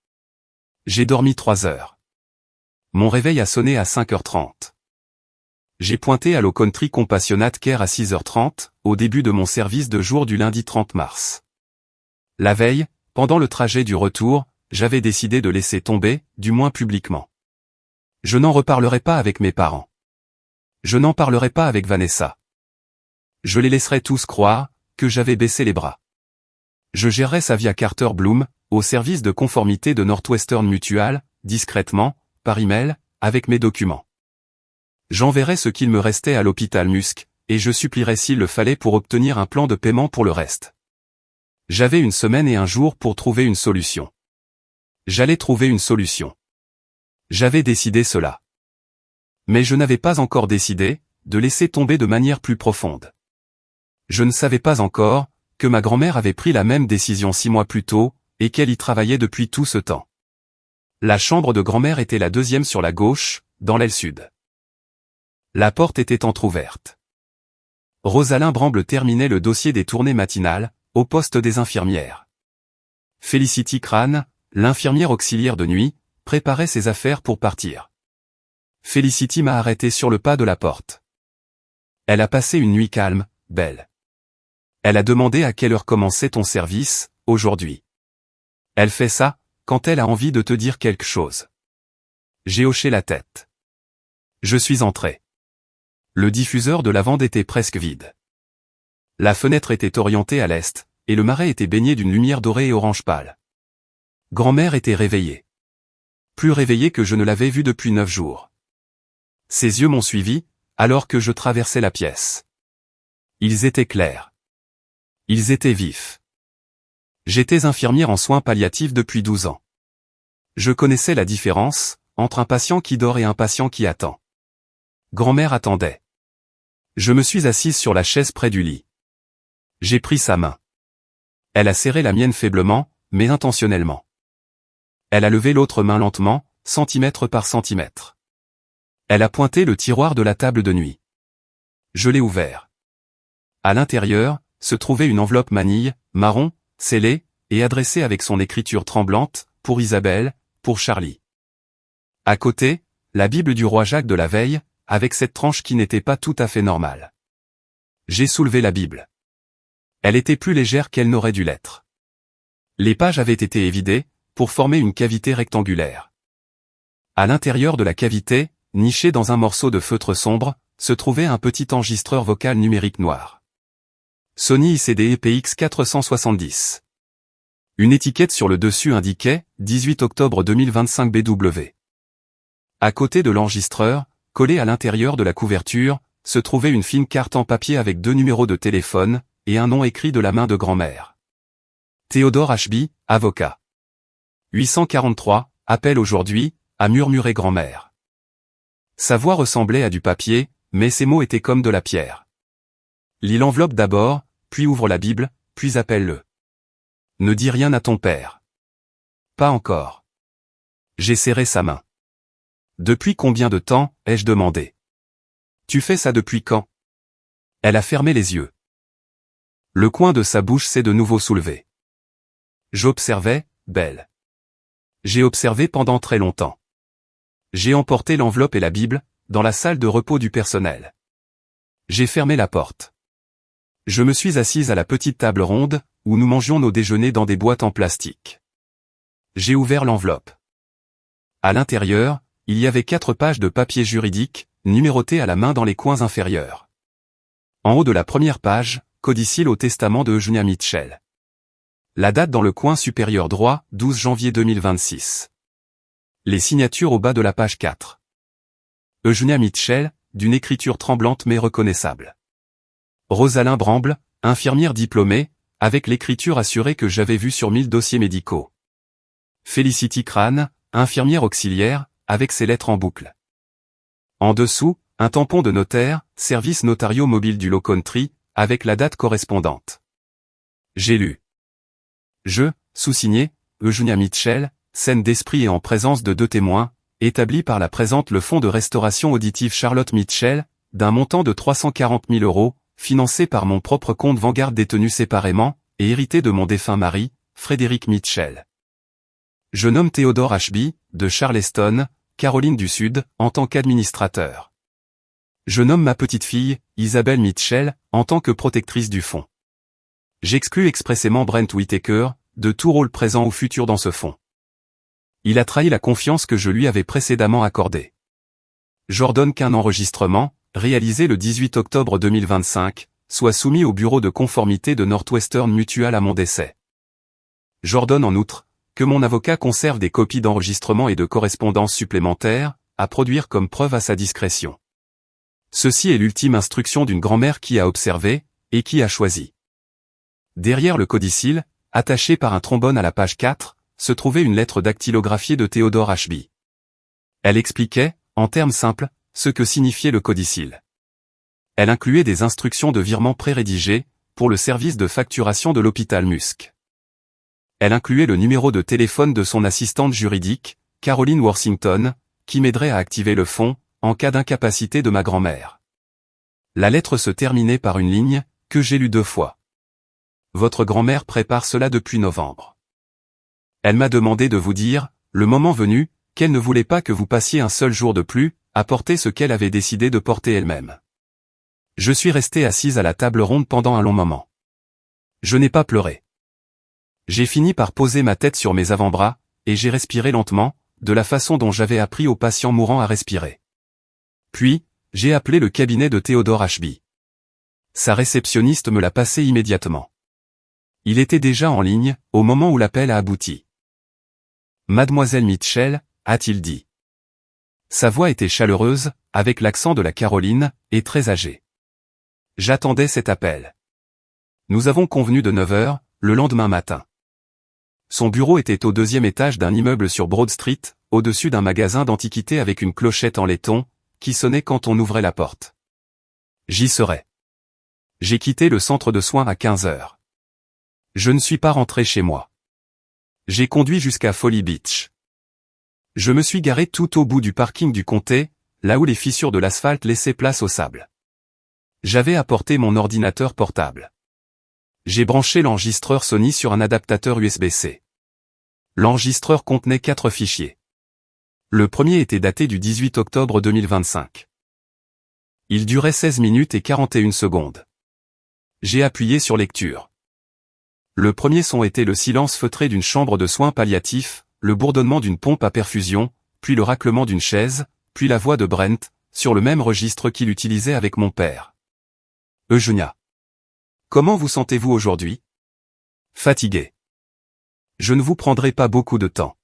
J'ai dormi 3 heures. Mon réveil a sonné à 5h30. J'ai pointé à l'Eau Country Compassionate Care à 6h30, au début de mon service de jour du lundi 30 mars. La veille, pendant le trajet du retour, j'avais décidé de laisser tomber, du moins publiquement. Je n'en reparlerai pas avec mes parents. Je n'en parlerai pas avec Vanessa. Je les laisserai tous croire que j'avais baissé les bras. Je gérerai sa vie à Carter Bloom, au service de conformité de Northwestern Mutual, discrètement, par email, avec mes documents. J'enverrai ce qu'il me restait à l'hôpital Musk, et je supplierai s'il le fallait pour obtenir un plan de paiement pour le reste. J'avais 1 semaine et 1 jour pour trouver une solution. J'allais trouver une solution. J'avais décidé cela. Mais je n'avais pas encore décidé de laisser tomber de manière plus profonde. Je ne savais pas encore que ma grand-mère avait pris la même décision 6 mois plus tôt, et qu'elle y travaillait depuis tout ce temps. La chambre de grand-mère était la 2e sur la gauche, dans l'aile sud. La porte était entr'ouverte. Rosalind Bramble terminait le dossier des tournées matinales, au poste des infirmières. Felicity Crane, l'infirmière auxiliaire de nuit, préparait ses affaires pour partir. Felicity m'a arrêté sur le pas de la porte. Elle a passé une nuit calme, belle. Elle a demandé à quelle heure commençait ton service, aujourd'hui. Elle fait ça, quand elle a envie de te dire quelque chose. J'ai hoché la tête. Je suis entré. Le diffuseur de lavande était presque vide. La fenêtre était orientée à l'est, et le marais était baigné d'une lumière dorée et orange pâle. Grand-mère était réveillée. Plus réveillée que je ne l'avais vue depuis 9 jours. Ses yeux m'ont suivi, alors que je traversais la pièce. Ils étaient clairs. Ils étaient vifs. J'étais infirmière en soins palliatifs depuis 12 ans. Je connaissais la différence entre un patient qui dort et un patient qui attend. Grand-mère attendait. Je me suis assise sur la chaise près du lit. J'ai pris sa main. Elle a serré la mienne faiblement, mais intentionnellement. Elle a levé l'autre main lentement, centimètre par centimètre. Elle a pointé le tiroir de la table de nuit. Je l'ai ouvert. À l'intérieur, se trouvait une enveloppe manille, marron, scellée, et adressée avec son écriture tremblante, pour Isabelle, pour Charlie. À côté, la Bible du roi Jacques de la veille, avec cette tranche qui n'était pas tout à fait normale. J'ai soulevé la Bible. Elle était plus légère qu'elle n'aurait dû l'être. Les pages avaient été évidées, pour former une cavité rectangulaire. À l'intérieur de la cavité, niché dans un morceau de feutre sombre, se trouvait un petit enregistreur vocal numérique noir. Sony ICD EPX 470. Une étiquette sur le dessus indiquait « 18 octobre 2025 BW ». À côté de l'enregistreur, collé à l'intérieur de la couverture, se trouvait une fine carte en papier avec 2 numéros de téléphone, et un nom écrit de la main de grand-mère. Théodore Ashby, avocat. 843, appel aujourd'hui, a murmuré grand-mère. Sa voix ressemblait à du papier, mais ses mots étaient comme de la pierre. Lis l'enveloppe d'abord, puis ouvre la Bible, puis appelle-le. Ne dis rien à ton père. Pas encore. J'ai serré sa main. Depuis combien de temps, ai-je demandé. Tu fais ça depuis quand? Elle a fermé les yeux. Le coin de sa bouche s'est de nouveau soulevé. J'observais, belle. J'ai observé pendant très longtemps. J'ai emporté l'enveloppe et la Bible, dans la salle de repos du personnel. J'ai fermé la porte. Je me suis assise à la petite table ronde, où nous mangions nos déjeuners dans des boîtes en plastique. J'ai ouvert l'enveloppe. À l'intérieur, il y avait 4 pages de papier juridique, numérotées à la main dans les coins inférieurs. En haut de la première page, codicile au testament de Eugenia Mitchell. La date dans le coin supérieur droit, 12 janvier 2026. Les signatures au bas de la page 4. Eugenia Mitchell, d'une écriture tremblante mais reconnaissable. Rosalind Bramble, infirmière diplômée, avec l'écriture assurée que j'avais vue sur 1000 dossiers médicaux. Felicity Crane, infirmière auxiliaire, avec ses lettres en boucle. En dessous, un tampon de notaire, service notario mobile du Low Country, avec la date correspondante. J'ai lu. Je, sous-signé, Eugenia Mitchell, scène d'esprit et en présence de 2 témoins, établi par la présente le fonds de restauration auditive Charlotte Mitchell, d'un montant de 340 000 €, financé par mon propre compte Vanguard détenu séparément, et hérité de mon défunt mari, Frédéric Mitchell. Je nomme Théodore Ashby, de Charleston, Caroline du Sud, en tant qu'administrateur. Je nomme ma petite-fille, Isabelle Mitchell, en tant que protectrice du fonds. J'exclus expressément Brent Whittaker, de tout rôle présent ou futur dans ce fonds. Il a trahi la confiance que je lui avais précédemment accordée. J'ordonne qu'un enregistrement, réalisé le 18 octobre 2025, soit soumis au bureau de conformité de Northwestern Mutual à mon décès. J'ordonne en outre, que mon avocat conserve des copies d'enregistrements et de correspondances supplémentaires, à produire comme preuve à sa discrétion. Ceci est l'ultime instruction d'une grand-mère qui a observé, et qui a choisi. Derrière le codicile, attaché par un trombone à la page 4, se trouvait une lettre dactylographiée de Théodore Ashby. Elle expliquait, en termes simples, ce que signifiait le codicile. Elle incluait des instructions de virement pré-rédigées, pour le service de facturation de l'hôpital Musk. Elle incluait le numéro de téléphone de son assistante juridique, Caroline Worthington, qui m'aiderait à activer le fonds, en cas d'incapacité de ma grand-mère. La lettre se terminait par une ligne, que j'ai lue 2 fois. Votre grand-mère prépare cela depuis novembre. Elle m'a demandé de vous dire, le moment venu, qu'elle ne voulait pas que vous passiez un seul jour de plus, à porter ce qu'elle avait décidé de porter elle-même. Je suis restée assise à la table ronde pendant un long moment. Je n'ai pas pleuré. J'ai fini par poser ma tête sur mes avant-bras, et j'ai respiré lentement, de la façon dont j'avais appris aux patients mourants à respirer. Puis, j'ai appelé le cabinet de Theodore Ashby. Sa réceptionniste me l'a passé immédiatement. Il était déjà en ligne, au moment où l'appel a abouti. Mademoiselle Mitchell, a-t-il dit. Sa voix était chaleureuse, avec l'accent de la Caroline, et très âgée. J'attendais cet appel. Nous avons convenu de 9 heures, le lendemain matin. Son bureau était au 2e étage d'un immeuble sur Broad Street, au-dessus d'un magasin d'antiquités avec une clochette en laiton, qui sonnait quand on ouvrait la porte. J'y serai. J'ai quitté le centre de soins à 15 heures. Je ne suis pas rentré chez moi. J'ai conduit jusqu'à Folly Beach. Je me suis garé tout au bout du parking du comté, là où les fissures de l'asphalte laissaient place au sable. J'avais apporté mon ordinateur portable. J'ai branché l'enregistreur Sony sur un adaptateur USB-C. L'enregistreur contenait 4 fichiers. Le premier était daté du 18 octobre 2025. Il durait 16 minutes et 41 secondes. J'ai appuyé sur lecture. Le premier son était le silence feutré d'une chambre de soins palliatifs, le bourdonnement d'une pompe à perfusion, puis le raclement d'une chaise, puis la voix de Brent, sur le même registre qu'il utilisait avec mon père. Eugenia. Comment vous sentez-vous aujourd'hui? Fatigué. Je ne vous prendrai pas beaucoup de temps.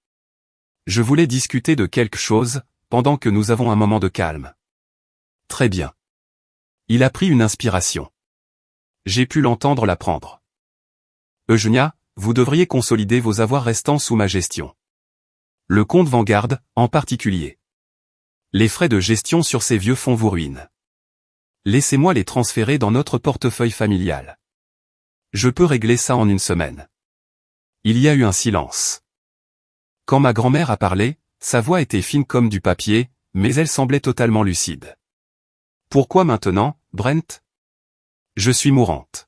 Je voulais discuter de quelque chose, pendant que nous avons un moment de calme. Très bien. Il a pris une inspiration. J'ai pu l'entendre la prendre. Eugenia, vous devriez consolider vos avoirs restants sous ma gestion. Le compte Vanguard, en particulier. Les frais de gestion sur ces vieux fonds vous ruinent. Laissez-moi les transférer dans notre portefeuille familial. Je peux régler ça en une semaine. Il y a eu un silence. Quand ma grand-mère a parlé, sa voix était fine comme du papier, mais elle semblait totalement lucide. Pourquoi maintenant, Brent? Je suis mourante.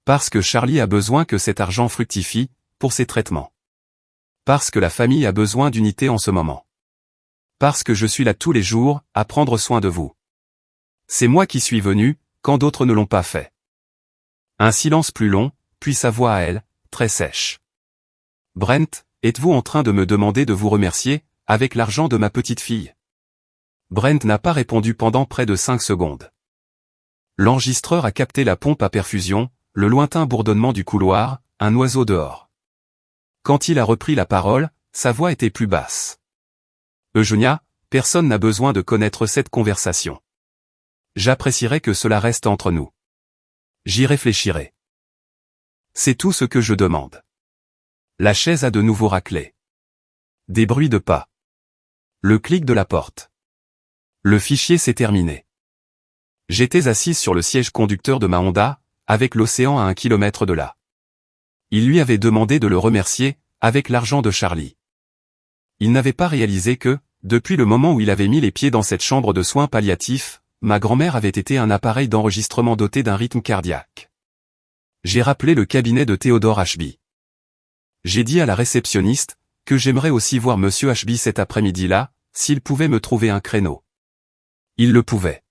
Parce que Charlie a besoin que cet argent fructifie, pour ses traitements. Parce que la famille a besoin d'unité en ce moment. Parce que je suis là tous les jours, à prendre soin de vous. C'est moi qui suis venu, quand d'autres ne l'ont pas fait. Un silence plus long, puis sa voix à elle, très sèche. Brent, êtes-vous en train de me demander de vous remercier, avec l'argent de ma petite fille? Brent n'a pas répondu pendant près de 5 secondes. L'enregistreur a capté la pompe à perfusion, le lointain bourdonnement du couloir, un oiseau dehors. Quand il a repris la parole, sa voix était plus basse. Eugenia, personne n'a besoin de connaître cette conversation. J'apprécierais que cela reste entre nous. J'y réfléchirai. C'est tout ce que je demande. La chaise a de nouveau raclé. Des bruits de pas. Le clic de la porte. Le fichier s'est terminé. J'étais assise sur le siège conducteur de ma Honda, avec l'océan à 1 kilomètre de là. Il lui avait demandé de le remercier, avec l'argent de Charlie. Il n'avait pas réalisé que, depuis le moment où il avait mis les pieds dans cette chambre de soins palliatifs, ma grand-mère avait été un appareil d'enregistrement doté d'un rythme cardiaque. J'ai rappelé le cabinet de Theodore Ashby. J'ai dit à la réceptionniste, que j'aimerais aussi voir Monsieur Ashby cet après-midi-là, s'il pouvait me trouver un créneau. Il le pouvait.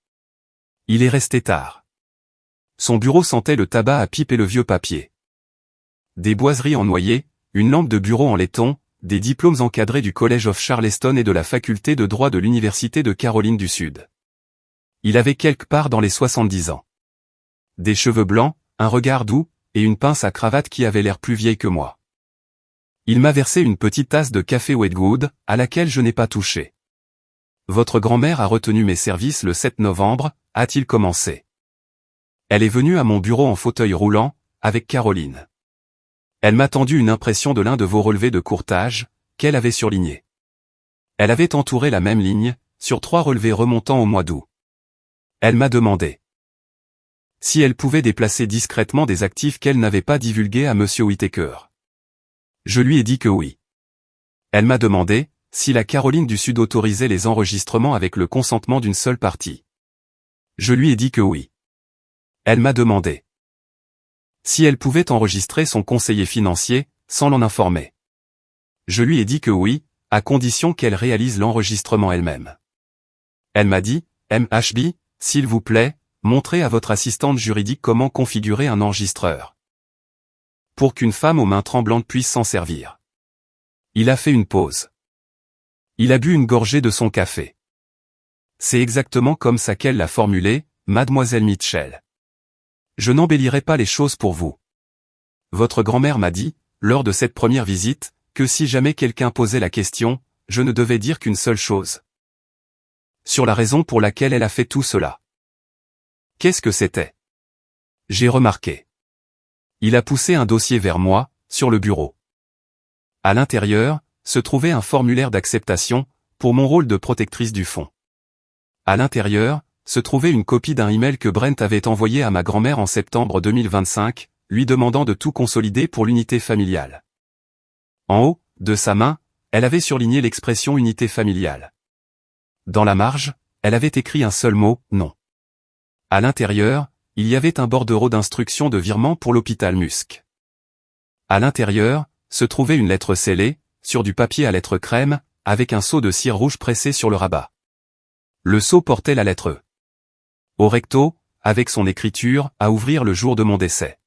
Il est resté tard. Son bureau sentait le tabac à pipe et le vieux papier. Des boiseries en noyer, une lampe de bureau en laiton, des diplômes encadrés du College of Charleston et de la faculté de droit de l'Université de Caroline du Sud. Il avait quelque part dans les 70 ans. Des cheveux blancs, un regard doux, et une pince à cravate qui avait l'air plus vieille que moi. Il m'a versé une petite tasse de café Wedgwood, à laquelle je n'ai pas touché. Votre grand-mère a retenu mes services le 7 novembre, a-t-il commencé. Elle est venue à mon bureau en fauteuil roulant, avec Caroline. Elle m'a tendu une impression de l'un de vos relevés de courtage, qu'elle avait surligné. Elle avait entouré la même ligne, sur 3 relevés remontant au mois d'août. Elle m'a demandé si elle pouvait déplacer discrètement des actifs qu'elle n'avait pas divulgués à Monsieur Whittaker. Je lui ai dit que oui. Elle m'a demandé si la Caroline du Sud autorisait les enregistrements avec le consentement d'une seule partie. Je lui ai dit que oui. Elle m'a demandé si elle pouvait enregistrer son conseiller financier, sans l'en informer. Je lui ai dit que oui, à condition qu'elle réalise l'enregistrement elle-même. Elle m'a dit, MHB, s'il vous plaît, montrez à votre assistante juridique comment configurer un enregistreur. Pour qu'une femme aux mains tremblantes puisse s'en servir. Il a fait une pause. Il a bu une gorgée de son café. C'est exactement comme ça qu'elle l'a formulé, mademoiselle Mitchell. Je n'embellirai pas les choses pour vous. Votre grand-mère m'a dit, lors de cette première visite, que si jamais quelqu'un posait la question, je ne devais dire qu'une seule chose. Sur la raison pour laquelle elle a fait tout cela. Qu'est-ce que c'était? J'ai remarqué. Il a poussé un dossier vers moi, sur le bureau. À l'intérieur, se trouvait un formulaire d'acceptation, pour mon rôle de protectrice du fonds. À l'intérieur, se trouvait une copie d'un email que Brent avait envoyé à ma grand-mère en septembre 2025, lui demandant de tout consolider pour l'unité familiale. En haut, de sa main, elle avait surligné l'expression unité familiale. Dans la marge, elle avait écrit un seul mot, non. À l'intérieur, il y avait un bordereau d'instructions de virement pour l'hôpital Musc. À l'intérieur, se trouvait une lettre scellée, sur du papier à lettres crème, avec un seau de cire rouge pressé sur le rabat. Le seau portait la lettre E. Au recto, avec son écriture, à ouvrir le jour de mon décès.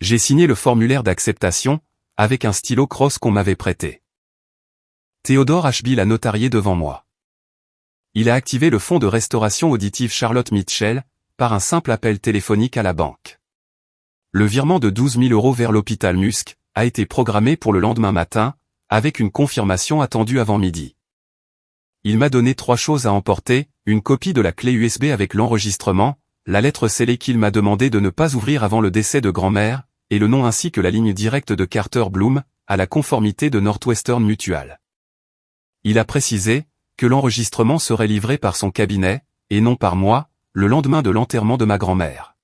J'ai signé le formulaire d'acceptation, avec un stylo crosse qu'on m'avait prêté. Théodore Ashby l'a notarié devant moi. Il a activé le fonds de restauration auditive Charlotte Mitchell, par un simple appel téléphonique à la banque. Le virement de 12 000 € vers l'hôpital Musc a été programmé pour le lendemain matin, avec une confirmation attendue avant midi. Il m'a donné 3 choses à emporter, une copie de la clé USB avec l'enregistrement, la lettre scellée qu'il m'a demandé de ne pas ouvrir avant le décès de grand-mère, et le nom ainsi que la ligne directe de Carter Bloom, à la conformité de Northwestern Mutual. Il a précisé que l'enregistrement serait livré par son cabinet, et non par moi, le lendemain de l'enterrement de ma grand-mère.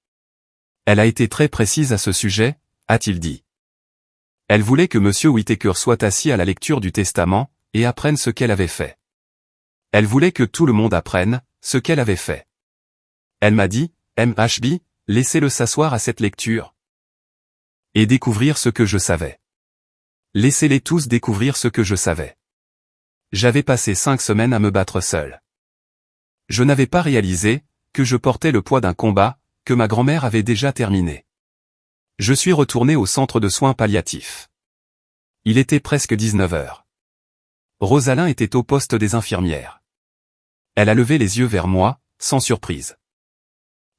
Elle a été très précise à ce sujet, a-t-il dit. Elle voulait que M. Whittaker soit assis à la lecture du testament, et apprenne ce qu'elle avait fait. Elle voulait que tout le monde apprenne ce qu'elle avait fait. Elle m'a dit, MHB, laissez-le s'asseoir à cette lecture. Et découvrir ce que je savais. Laissez-les tous découvrir ce que je savais. J'avais passé 5 semaines à me battre seul. Je n'avais pas réalisé que je portais le poids d'un combat que ma grand-mère avait déjà terminé. Je suis retourné au centre de soins palliatifs. Il était presque 19 heures. Rosalind était au poste des infirmières. Elle a levé les yeux vers moi, sans surprise.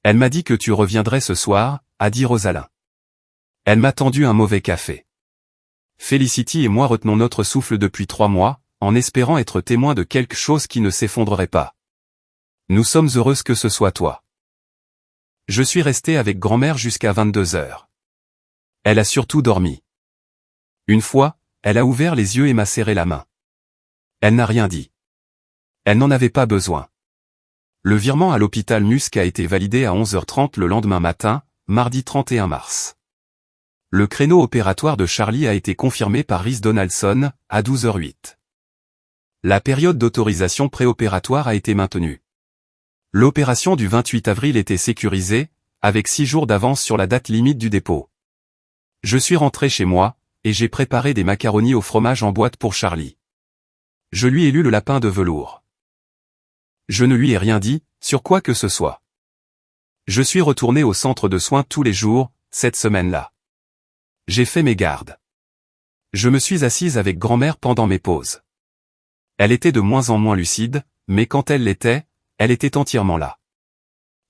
Elle m'a dit que tu reviendrais ce soir, a dit Rosalind. Elle m'a tendu un mauvais café. Felicity et moi retenons notre souffle depuis 3 mois, en espérant être témoins de quelque chose qui ne s'effondrerait pas. Nous sommes heureuses que ce soit toi. Je suis resté avec grand-mère jusqu'à 22 heures. Elle a surtout dormi. Une fois, elle a ouvert les yeux et m'a serré la main. Elle n'a rien dit. Elle n'en avait pas besoin. Le virement à l'hôpital Musc a été validé à 11h30 le lendemain matin, mardi 31 mars. Le créneau opératoire de Charlie a été confirmé par Rhys Donaldson, à 12h08. La période d'autorisation préopératoire a été maintenue. L'opération du 28 avril était sécurisée, avec 6 jours d'avance sur la date limite du dépôt. Je suis rentré chez moi, et j'ai préparé des macaronis au fromage en boîte pour Charlie. Je lui ai lu le lapin de velours. Je ne lui ai rien dit, sur quoi que ce soit. Je suis retourné au centre de soins tous les jours, cette semaine-là. J'ai fait mes gardes. Je me suis assise avec grand-mère pendant mes pauses. Elle était de moins en moins lucide, mais quand elle l'était, elle était entièrement là.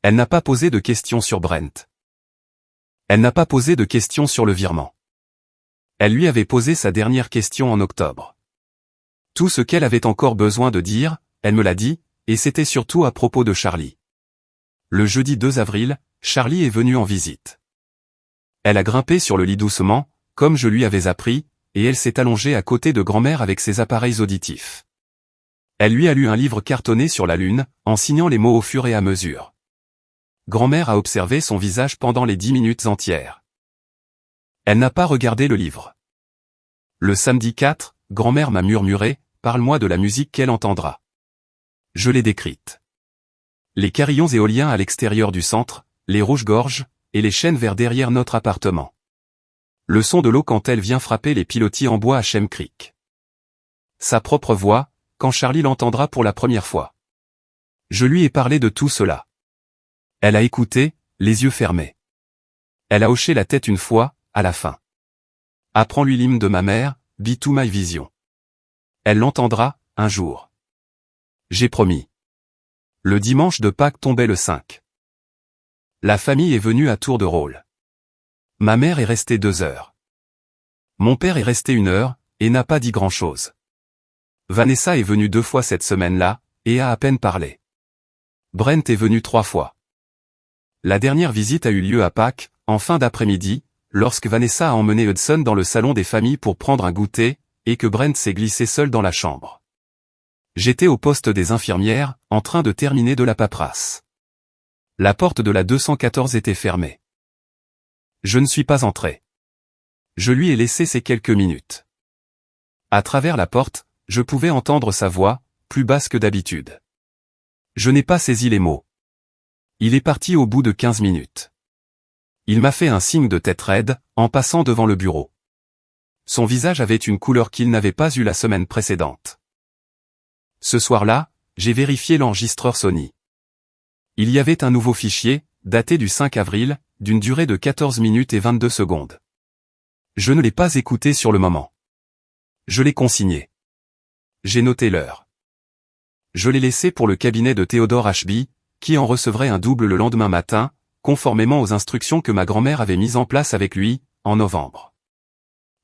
Elle n'a pas posé de questions sur Brent. Elle n'a pas posé de questions sur le virement. Elle lui avait posé sa dernière question en octobre. Tout ce qu'elle avait encore besoin de dire, elle me l'a dit, et c'était surtout à propos de Charlie. Le jeudi 2 avril, Charlie est venu en visite. Elle a grimpé sur le lit doucement, comme je lui avais appris, et elle s'est allongée à côté de grand-mère avec ses appareils auditifs. Elle lui a lu un livre cartonné sur la lune, en signant les mots au fur et à mesure. Grand-mère a observé son visage pendant les 10 minutes entières. Elle n'a pas regardé le livre. Le samedi 4, grand-mère m'a murmuré, « Parle-moi de la musique qu'elle entendra. » Je l'ai décrite. Les carillons éoliens à l'extérieur du centre, les rouges-gorges, et les chênes verts derrière notre appartement. Le son de l'eau quand elle vient frapper les pilotis en bois à Shem Creek. sa propre voix, quand Charlie l'entendra pour la première fois. Je lui ai parlé de tout cela. Elle a écouté, les yeux fermés. Elle a hoché la tête une fois, à la fin. Apprends-lui l'hymne de ma mère, Be to my vision. Elle l'entendra, un jour. J'ai promis. Le dimanche de Pâques tombait le 5. La famille est venue à tour de rôle. Ma mère est restée 2 heures. Mon père est resté 1 heure, et n'a pas dit grand-chose. Vanessa est venue 2 fois cette semaine-là, et a à peine parlé. Brent est venu 3 fois. La dernière visite a eu lieu à Pâques, en fin d'après-midi, lorsque Vanessa a emmené Hudson dans le salon des familles pour prendre un goûter, et que Brent s'est glissé seul dans la chambre. J'étais au poste des infirmières, en train de terminer de la paperasse. La porte de la 214 était fermée. Je ne suis pas entré. Je lui ai laissé ces quelques minutes. À travers la porte, je pouvais entendre sa voix, plus basse que d'habitude. Je n'ai pas saisi les mots. Il est parti au bout de 15 minutes. Il m'a fait un signe de tête raide, en passant devant le bureau. Son visage avait une couleur qu'il n'avait pas eue la semaine précédente. Ce soir-là, j'ai vérifié l'enregistreur Sony. Il y avait un nouveau fichier, daté du 5 avril, d'une durée de 14 minutes et 22 secondes. Je ne l'ai pas écouté sur le moment. Je l'ai consigné. J'ai noté l'heure. Je l'ai laissé pour le cabinet de Theodore Ashby, qui en recevrait un double le lendemain matin, conformément aux instructions que ma grand-mère avait mises en place avec lui, en novembre.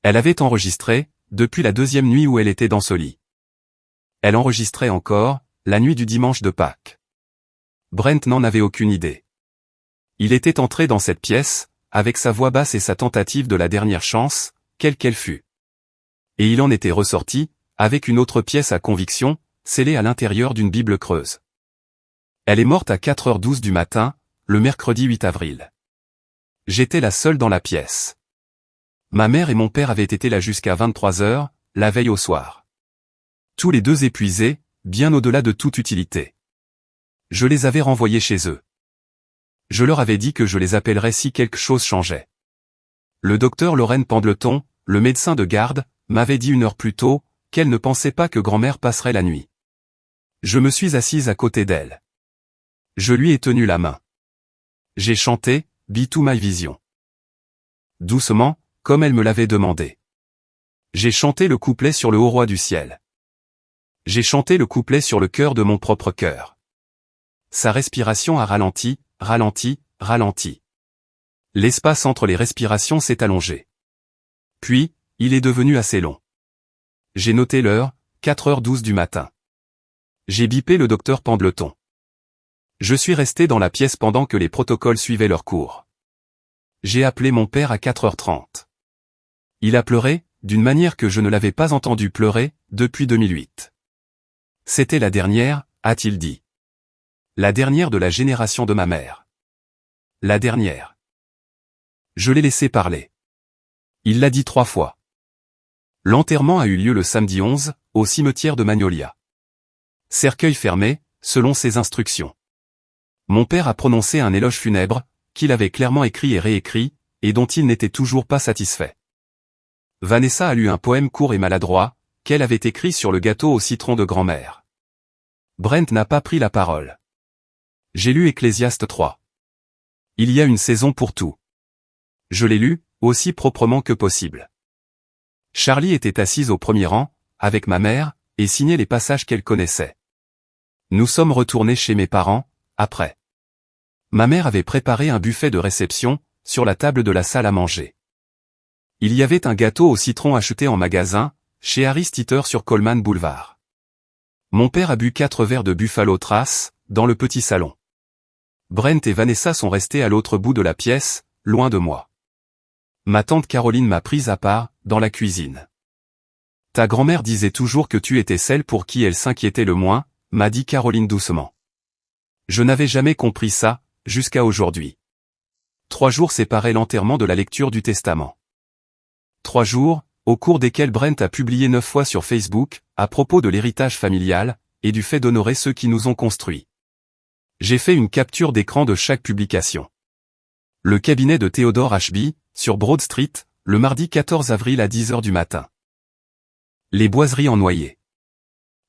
Elle avait enregistré, depuis la 2e nuit où elle était dans ce lit. Elle enregistrait encore, la nuit du dimanche de Pâques. Brent n'en avait aucune idée. Il était entré dans cette pièce, avec sa voix basse et sa tentative de la dernière chance, quelle qu'elle fût. Et il en était ressorti, avec une autre pièce à conviction, scellée à l'intérieur d'une Bible creuse. Elle est morte à 4h12 du matin, le mercredi 8 avril. J'étais la seule dans la pièce. Ma mère et mon père avaient été là jusqu'à 23h, la veille au soir. Tous les deux épuisés, bien au-delà de toute utilité. Je les avais renvoyés chez eux. Je leur avais dit que je les appellerais si quelque chose changeait. Le docteur Lorraine Pendleton, le médecin de garde, m'avait dit 1 heure plus tôt, qu'elle ne pensait pas que grand-mère passerait la nuit. Je me suis assise à côté d'elle. Je lui ai tenu la main. J'ai chanté, Be to my vision. Doucement, comme elle me l'avait demandé. J'ai chanté le couplet sur le haut roi du ciel. J'ai chanté le couplet sur le cœur de mon propre cœur. Sa respiration a ralenti, ralenti, ralenti. L'espace entre les respirations s'est allongé. Puis, il est devenu assez long. J'ai noté l'heure, 4h12 du matin. J'ai bipé le docteur Pendleton. Je suis resté dans la pièce pendant que les protocoles suivaient leur cours. J'ai appelé mon père à 4h30. Il a pleuré, d'une manière que je ne l'avais pas entendu pleurer, depuis 2008. C'était la dernière, a-t-il dit. La dernière de la génération de ma mère. La dernière. Je l'ai laissé parler. Il l'a dit 3 fois. L'enterrement a eu lieu le samedi 11, au cimetière de Magnolia. Cercueil fermé, selon ses instructions. Mon père a prononcé un éloge funèbre, qu'il avait clairement écrit et réécrit, et dont il n'était toujours pas satisfait. Vanessa a lu un poème court et maladroit, qu'elle avait écrit sur le gâteau au citron de grand-mère. Brent n'a pas pris la parole. J'ai lu Ecclésiaste 3. Il y a une saison pour tout. Je l'ai lu, aussi proprement que possible. Charlie était assise au premier rang, avec ma mère, et signait les passages qu'elle connaissait. Nous sommes retournés chez mes parents, après. Ma mère avait préparé un buffet de réception, sur la table de la salle à manger. Il y avait un gâteau au citron acheté en magasin, chez Harris Teeter sur Coleman Boulevard. Mon père a bu 4 verres de Buffalo Trace, dans le petit salon. Brent et Vanessa sont restés à l'autre bout de la pièce, loin de moi. Ma tante Caroline m'a prise à part, dans la cuisine. Ta grand-mère disait toujours que tu étais celle pour qui elle s'inquiétait le moins, m'a dit Caroline doucement. Je n'avais jamais compris ça, jusqu'à aujourd'hui. 3 jours séparaient l'enterrement de la lecture du testament. 3 jours, au cours desquels Brent a publié 9 fois sur Facebook, à propos de l'héritage familial, et du fait d'honorer ceux qui nous ont construits. J'ai fait une capture d'écran de chaque publication. Le cabinet de Theodore Ashby, sur Broad Street, le mardi 14 avril à 10h du matin. Les boiseries en noyer.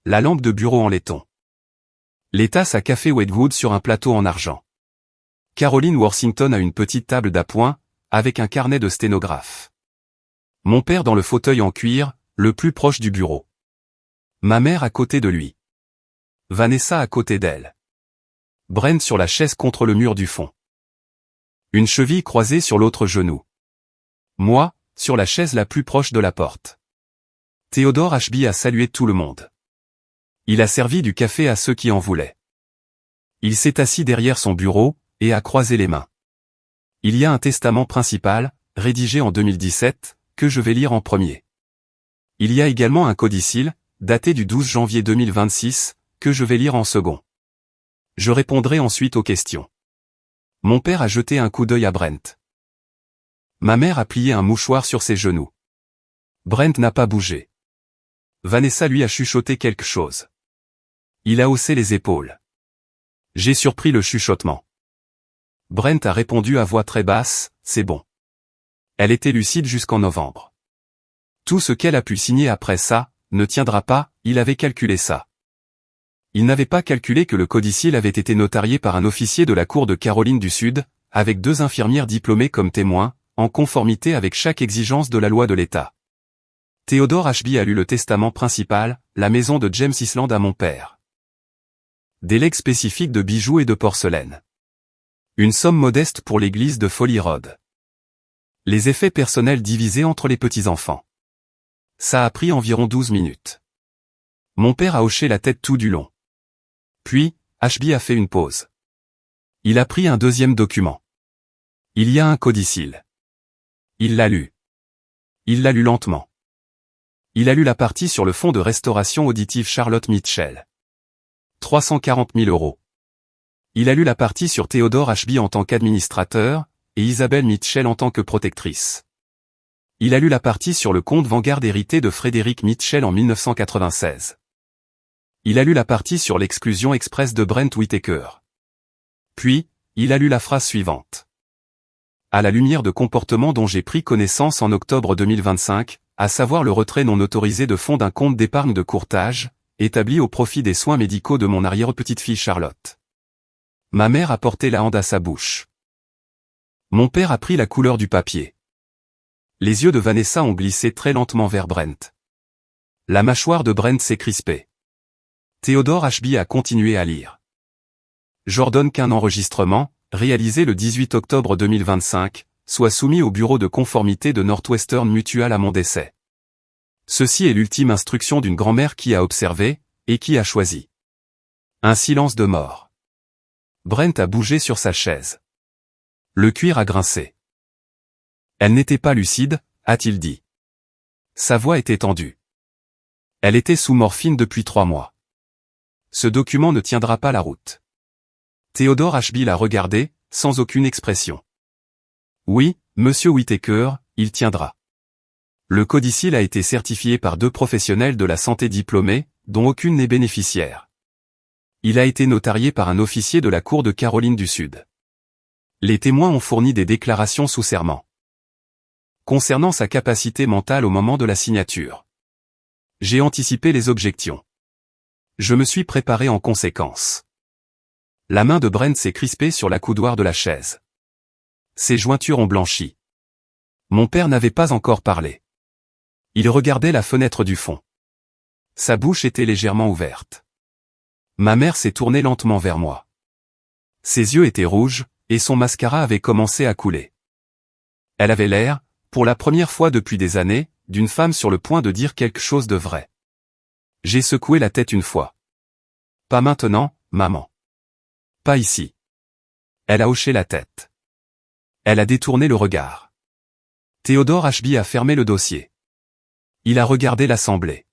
La lampe de bureau en laiton. Les tasses à café Wedgwood sur un plateau en argent. Caroline Worthington à une petite table d'appoint, avec un carnet de sténographe. Mon père dans le fauteuil en cuir, le plus proche du bureau. Ma mère à côté de lui. Vanessa à côté d'elle. Brent sur la chaise contre le mur du fond. Une cheville croisée sur l'autre genou. Moi, sur la chaise la plus proche de la porte. Theodore Ashby a salué tout le monde. Il a servi du café à ceux qui en voulaient. Il s'est assis derrière son bureau, et a croisé les mains. Il y a un testament principal, rédigé en 2017, que je vais lire en premier. Il y a également un codicille, daté du 12 janvier 2026, que je vais lire en second. Je répondrai ensuite aux questions. Mon père a jeté un coup d'œil à Brent. Ma mère a plié un mouchoir sur ses genoux. Brent n'a pas bougé. Vanessa lui a chuchoté quelque chose. Il a haussé les épaules. J'ai surpris le chuchotement. Brent a répondu à voix très basse, c'est bon. Elle était lucide jusqu'en novembre. Tout ce qu'elle a pu signer après ça, ne tiendra pas, il avait calculé ça. Il n'avait pas calculé que le codicille avait été notarié par un officier de la cour de Caroline du Sud, avec 2 infirmières diplômées comme témoins, en conformité avec chaque exigence de la loi de l'État. Theodore Ashby a lu le testament principal, la maison de James Island à mon père. Des legs spécifiques de bijoux et de porcelaine. Une somme modeste pour l'église de Folly Road. Les effets personnels divisés entre les petits-enfants. Ça a pris environ 12 minutes. Mon père a hoché la tête tout du long. Puis, Ashby a fait une pause. Il a pris un deuxième document. Il y a un codicille. Il l'a lu. Il l'a lu lentement. Il a lu la partie sur le fonds de restauration auditive Charlotte Mitchell. 340 000 €. Il a lu la partie sur Theodore Ashby en tant qu'administrateur, et Isabelle Mitchell en tant que protectrice. Il a lu la partie sur le compte Vanguard hérité de Frédéric Mitchell en 1996. Il a lu la partie sur l'exclusion express de Brent Whittaker. Puis, il a lu la phrase suivante. À la lumière de comportements dont j'ai pris connaissance en octobre 2025, à savoir le retrait non autorisé de fonds d'un compte d'épargne de courtage, établi au profit des soins médicaux de mon arrière-petite-fille Charlotte. Ma mère a porté la hand à sa bouche. Mon père a pris la couleur du papier. Les yeux de Vanessa ont glissé très lentement vers Brent. La mâchoire de Brent s'est crispée. Theodore Ashby a continué à lire. J'ordonne qu'un enregistrement, réalisé le 18 octobre 2025, soit soumis au bureau de conformité de Northwestern Mutual à mon décès. Ceci est l'ultime instruction d'une grand-mère qui a observé, et qui a choisi. Un silence de mort. Brent a bougé sur sa chaise. Le cuir a grincé. Elle n'était pas lucide, a-t-il dit. Sa voix était tendue. Elle était sous morphine depuis 3 mois. Ce document ne tiendra pas la route. Theodore Ashby l'a regardé, sans aucune expression. Oui, monsieur Whittaker, il tiendra. Le codicille a été certifié par 2 professionnels de la santé diplômés, dont aucune n'est bénéficiaire. Il a été notarié par un officier de la cour de Caroline du Sud. Les témoins ont fourni des déclarations sous serment. Concernant sa capacité mentale au moment de la signature. J'ai anticipé les objections. Je me suis préparé en conséquence. La main de Brent s'est crispée sur la coudoir de la chaise. Ses jointures ont blanchi. Mon père n'avait pas encore parlé. Il regardait la fenêtre du fond. Sa bouche était légèrement ouverte. Ma mère s'est tournée lentement vers moi. Ses yeux étaient rouges, et son mascara avait commencé à couler. Elle avait l'air, pour la première fois depuis des années, d'une femme sur le point de dire quelque chose de vrai. J'ai secoué la tête une fois. Pas maintenant, maman. Pas ici. Elle a hoché la tête. Elle a détourné le regard. Theodore Ashby a fermé le dossier. Il a regardé l'assemblée.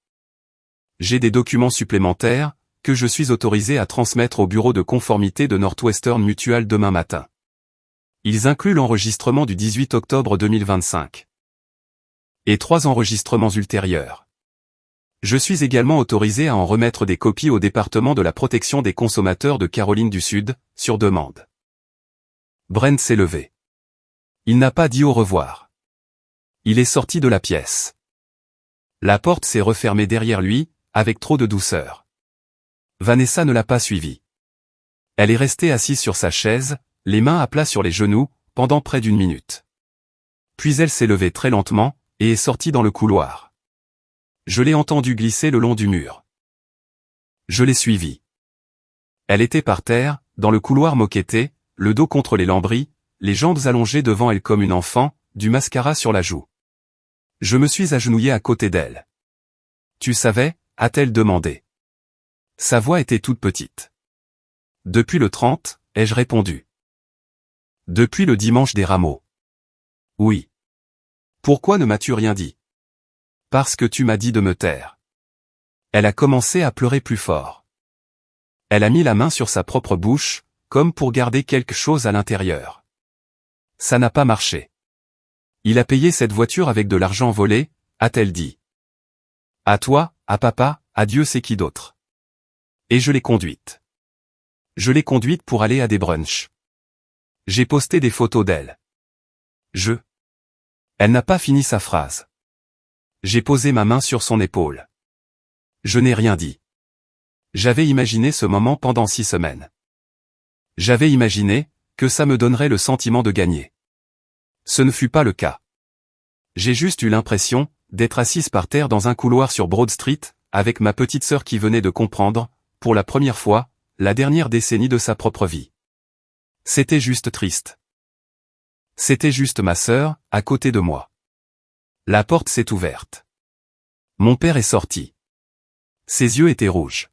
J'ai des documents supplémentaires, que je suis autorisé à transmettre au bureau de conformité de Northwestern Mutual demain matin. Ils incluent l'enregistrement du 18 octobre 2025. Et 3 enregistrements ultérieurs. Je suis également autorisé à en remettre des copies au département de la protection des consommateurs de Caroline du Sud, sur demande. Brent s'est levé. Il n'a pas dit au revoir. Il est sorti de la pièce. La porte s'est refermée derrière lui, avec trop de douceur. Vanessa ne l'a pas suivi. Elle est restée assise sur sa chaise, les mains à plat sur les genoux, pendant près d'1 minute. Puis elle s'est levée très lentement, et est sortie dans le couloir. Je l'ai entendue glisser le long du mur. Je l'ai suivie. Elle était par terre, dans le couloir moquetté, le dos contre les lambris, les jambes allongées devant elle comme une enfant, du mascara sur la joue. Je me suis agenouillé à côté d'elle. « Tu savais ?» a-t-elle demandé. Sa voix était toute petite. « Depuis le 30, ai-je répondu. « Depuis le dimanche des rameaux. »« Oui. »« Pourquoi ne m'as-tu rien dit ?»« Parce que tu m'as dit de me taire. » Elle a commencé à pleurer plus fort. Elle a mis la main sur sa propre bouche, comme pour garder quelque chose à l'intérieur. Ça n'a pas marché. Il a payé cette voiture avec de l'argent volé, a-t-elle dit. À toi, à papa, à Dieu sait qui d'autre. Et je l'ai conduite. Je l'ai conduite pour aller à des brunchs. J'ai posté des photos d'elle. Elle n'a pas fini sa phrase. J'ai posé ma main sur son épaule. Je n'ai rien dit. J'avais imaginé ce moment pendant 6 semaines. J'avais imaginé que ça me donnerait le sentiment de gagner. Ce ne fut pas le cas. J'ai juste eu l'impression d'être assise par terre dans un couloir sur Broad Street, avec ma petite sœur qui venait de comprendre, pour la première fois, la dernière décennie de sa propre vie. C'était juste triste. C'était juste ma sœur, à côté de moi. La porte s'est ouverte. Mon père est sorti. Ses yeux étaient rouges.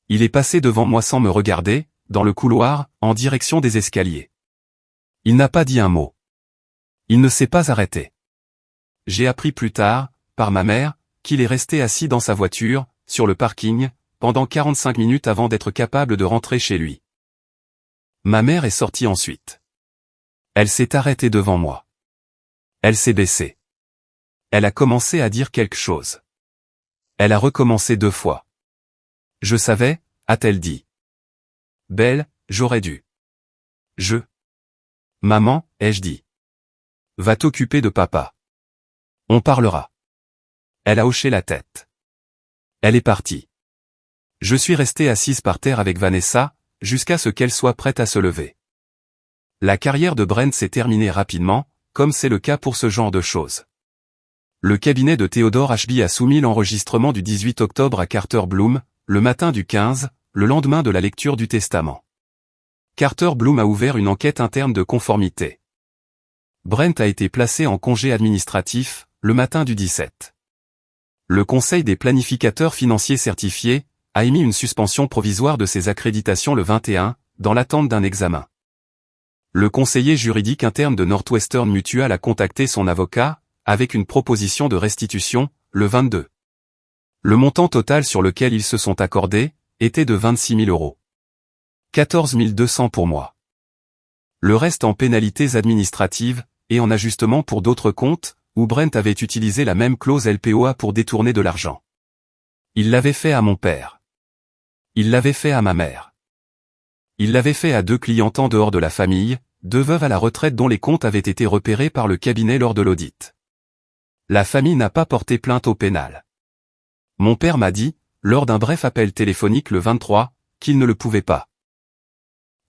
Il est passé devant moi sans me regarder, dans le couloir, en direction des escaliers. Il n'a pas dit un mot. Il ne s'est pas arrêté. J'ai appris plus tard, par ma mère, qu'il est resté assis dans sa voiture, sur le parking, pendant 45 minutes avant d'être capable de rentrer chez lui. Ma mère est sortie ensuite. Elle s'est arrêtée devant moi. Elle s'est baissée. Elle a commencé à dire quelque chose. Elle a recommencé 2 fois. Je savais, a-t-elle dit. Belle, j'aurais dû. Maman, ai-je dit. Va t'occuper de papa. On parlera. Elle a hoché la tête. Elle est partie. Je suis restée assise par terre avec Vanessa, jusqu'à ce qu'elle soit prête à se lever. La carrière de Brent s'est terminée rapidement, comme c'est le cas pour ce genre de choses. Le cabinet de Theodore Ashby a soumis l'enregistrement du 18 octobre à Carter Bloom, le matin du 15, le lendemain de la lecture du testament. Carter Bloom a ouvert une enquête interne de conformité. Brent a été placé en congé administratif, le matin du 17. Le Conseil des planificateurs financiers certifiés a émis une suspension provisoire de ses accréditations le 21, dans l'attente d'un examen. Le conseiller juridique interne de Northwestern Mutual a contacté son avocat, avec une proposition de restitution, le 22. Le montant total sur lequel ils se sont accordés était de 26 000 €. 14 200 pour moi. Le reste en pénalités administratives, et en ajustement pour d'autres comptes, où Brent avait utilisé la même clause LPOA pour détourner de l'argent. Il l'avait fait à mon père. Il l'avait fait à ma mère. Il l'avait fait à 2 clients en dehors de la famille, 2 veuves à la retraite dont les comptes avaient été repérés par le cabinet lors de l'audit. La famille n'a pas porté plainte au pénal. Mon père m'a dit, lors d'un bref appel téléphonique le 23, qu'il ne le pouvait pas.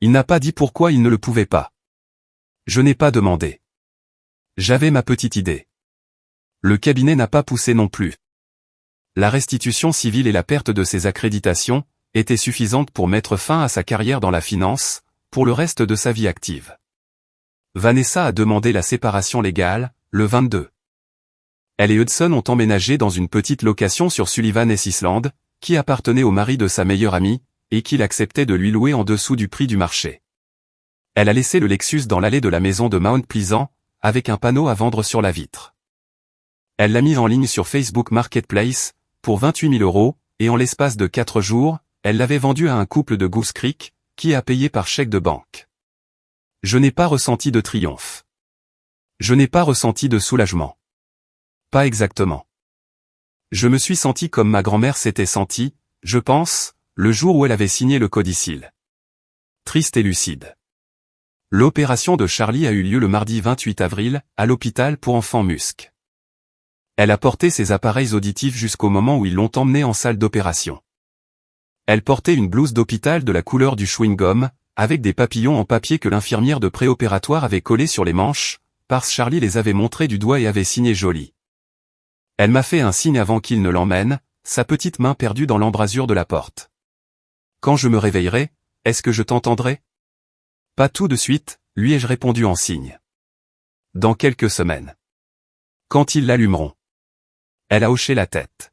Il n'a pas dit pourquoi il ne le pouvait pas. Je n'ai pas demandé. J'avais ma petite idée. Le cabinet n'a pas poussé non plus. La restitution civile et la perte de ses accréditations étaient suffisantes pour mettre fin à sa carrière dans la finance, pour le reste de sa vie active. Vanessa a demandé la séparation légale, le 22. Elle et Hudson ont emménagé dans une petite location sur Sullivan Island, qui appartenait au mari de sa meilleure amie, et qu'il acceptait de lui louer en dessous du prix du marché. Elle a laissé le Lexus dans l'allée de la maison de Mount Pleasant, avec un panneau à vendre sur la vitre. Elle l'a mis en ligne sur Facebook Marketplace, pour 28 000 €, et en l'espace de 4 jours, elle l'avait vendu à un couple de Goose Creek, qui a payé par chèque de banque. Je n'ai pas ressenti de triomphe. Je n'ai pas ressenti de soulagement. Pas exactement. Je me suis senti comme ma grand-mère s'était sentie, je pense, le jour où elle avait signé le codicille. Triste et lucide. L'opération de Charlie a eu lieu le mardi 28 avril, à l'hôpital pour enfants Musk. Elle a porté ses appareils auditifs jusqu'au moment où ils l'ont emmenée en salle d'opération. Elle portait une blouse d'hôpital de la couleur du chewing-gum, avec des papillons en papier que l'infirmière de préopératoire avait collés sur les manches, parce Charlie les avait montrés du doigt et avait signé joli. Elle m'a fait un signe avant qu'il ne l'emmène, sa petite main perdue dans l'embrasure de la porte. Quand je me réveillerai, est-ce que je t'entendrai? Pas tout de suite, lui ai-je répondu en signe. Dans quelques semaines. Quand ils l'allumeront. Elle a hoché la tête.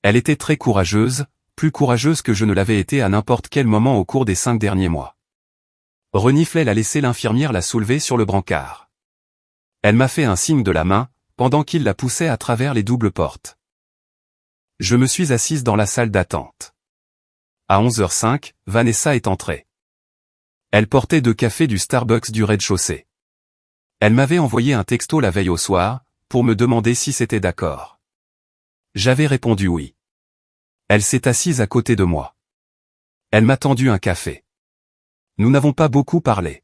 Elle était très courageuse, plus courageuse que je ne l'avais été à n'importe quel moment au cours des 5 derniers mois. Reniflel a laissé l'infirmière la soulever sur le brancard. Elle m'a fait un signe de la main, pendant qu'il la poussait à travers les doubles portes. Je me suis assise dans la salle d'attente. À 11h05, Vanessa est entrée. Elle portait 2 cafés du Starbucks du rez-de-chaussée. Elle m'avait envoyé un texto la veille au soir, pour me demander si c'était d'accord. J'avais répondu oui. Elle s'est assise à côté de moi. Elle m'a tendu un café. Nous n'avons pas beaucoup parlé.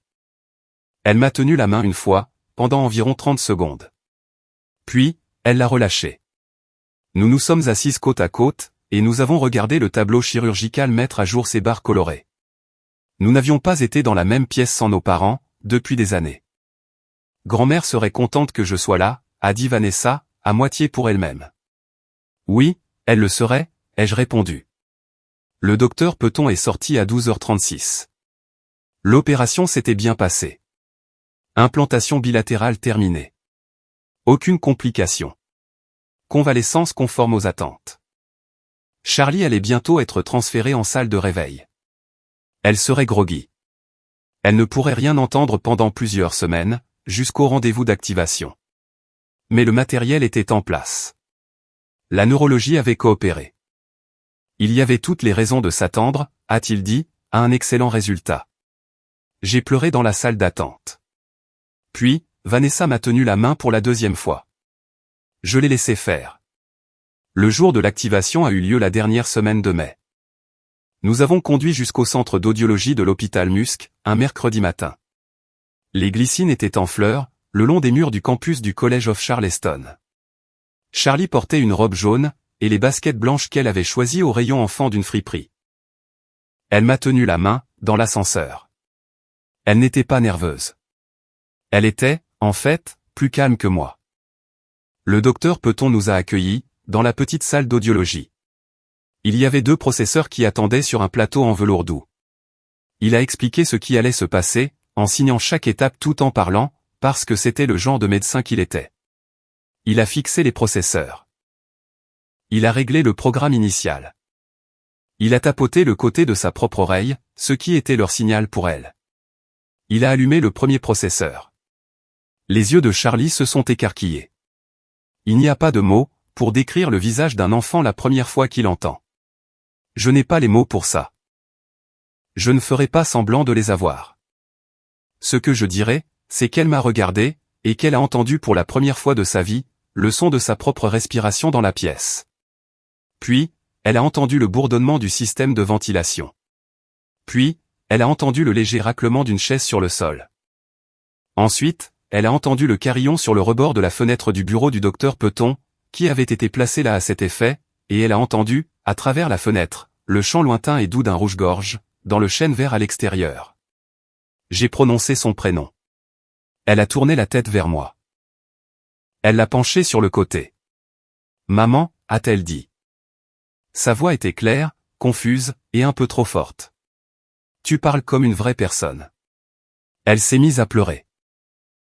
Elle m'a tenu la main une fois, pendant environ 30 secondes. Puis, elle l'a relâchée. Nous nous sommes assises côte à côte, et nous avons regardé le tableau chirurgical mettre à jour ses barres colorées. Nous n'avions pas été dans la même pièce sans nos parents, depuis des années. Grand-mère serait contente que je sois là, a dit Vanessa, à moitié pour elle-même. Oui, elle le serait, ai-je répondu. Le docteur Peton est sorti à 12h36. L'opération s'était bien passée. Implantation bilatérale terminée. Aucune complication. Convalescence conforme aux attentes. Charlie allait bientôt être transférée en salle de réveil. Elle serait groggy. Elle ne pourrait rien entendre pendant plusieurs semaines, jusqu'au rendez-vous d'activation. Mais le matériel était en place. La neurologie avait coopéré. Il y avait toutes les raisons de s'attendre, a-t-il dit, à un excellent résultat. J'ai pleuré dans la salle d'attente. Puis, Vanessa m'a tenu la main pour la 2e fois. Je l'ai laissé faire. Le jour de l'activation a eu lieu la dernière semaine de mai. Nous avons conduit jusqu'au centre d'audiologie de l'hôpital Musc, un mercredi matin. Les glycines étaient en fleurs, le long des murs du campus du College of Charleston. Charlie portait une robe jaune, et les baskets blanches qu'elle avait choisies au rayon enfant d'une friperie. Elle m'a tenu la main, dans l'ascenseur. Elle n'était pas nerveuse. Elle était, en fait, plus calme que moi. Le docteur Peton nous a accueillis, dans la petite salle d'audiologie. Il y avait 2 processeurs qui attendaient sur un plateau en velours doux. Il a expliqué ce qui allait se passer, en signant chaque étape tout en parlant, parce que c'était le genre de médecin qu'il était. Il a fixé les processeurs. Il a réglé le programme initial. Il a tapoté le côté de sa propre oreille, ce qui était leur signal pour elle. Il a allumé le premier processeur. Les yeux de Charlie se sont écarquillés. Il n'y a pas de mots pour décrire le visage d'un enfant la première fois qu'il entend. Je n'ai pas les mots pour ça. Je ne ferai pas semblant de les avoir. Ce que je dirais, c'est qu'elle m'a regardé, et qu'elle a entendu pour la première fois de sa vie, le son de sa propre respiration dans la pièce. Puis, elle a entendu le bourdonnement du système de ventilation. Puis, elle a entendu le léger raclement d'une chaise sur le sol. Ensuite, elle a entendu le carillon sur le rebord de la fenêtre du bureau du docteur Peton, qui avait été placé là à cet effet, et elle a entendu, à travers la fenêtre, le chant lointain et doux d'un rouge-gorge, dans le chêne vert à l'extérieur. J'ai prononcé son prénom. Elle a tourné la tête vers moi. Elle l'a penchée sur le côté. « Maman » a-t-elle dit. Sa voix était claire, confuse, et un peu trop forte. « Tu parles comme une vraie personne. » Elle s'est mise à pleurer.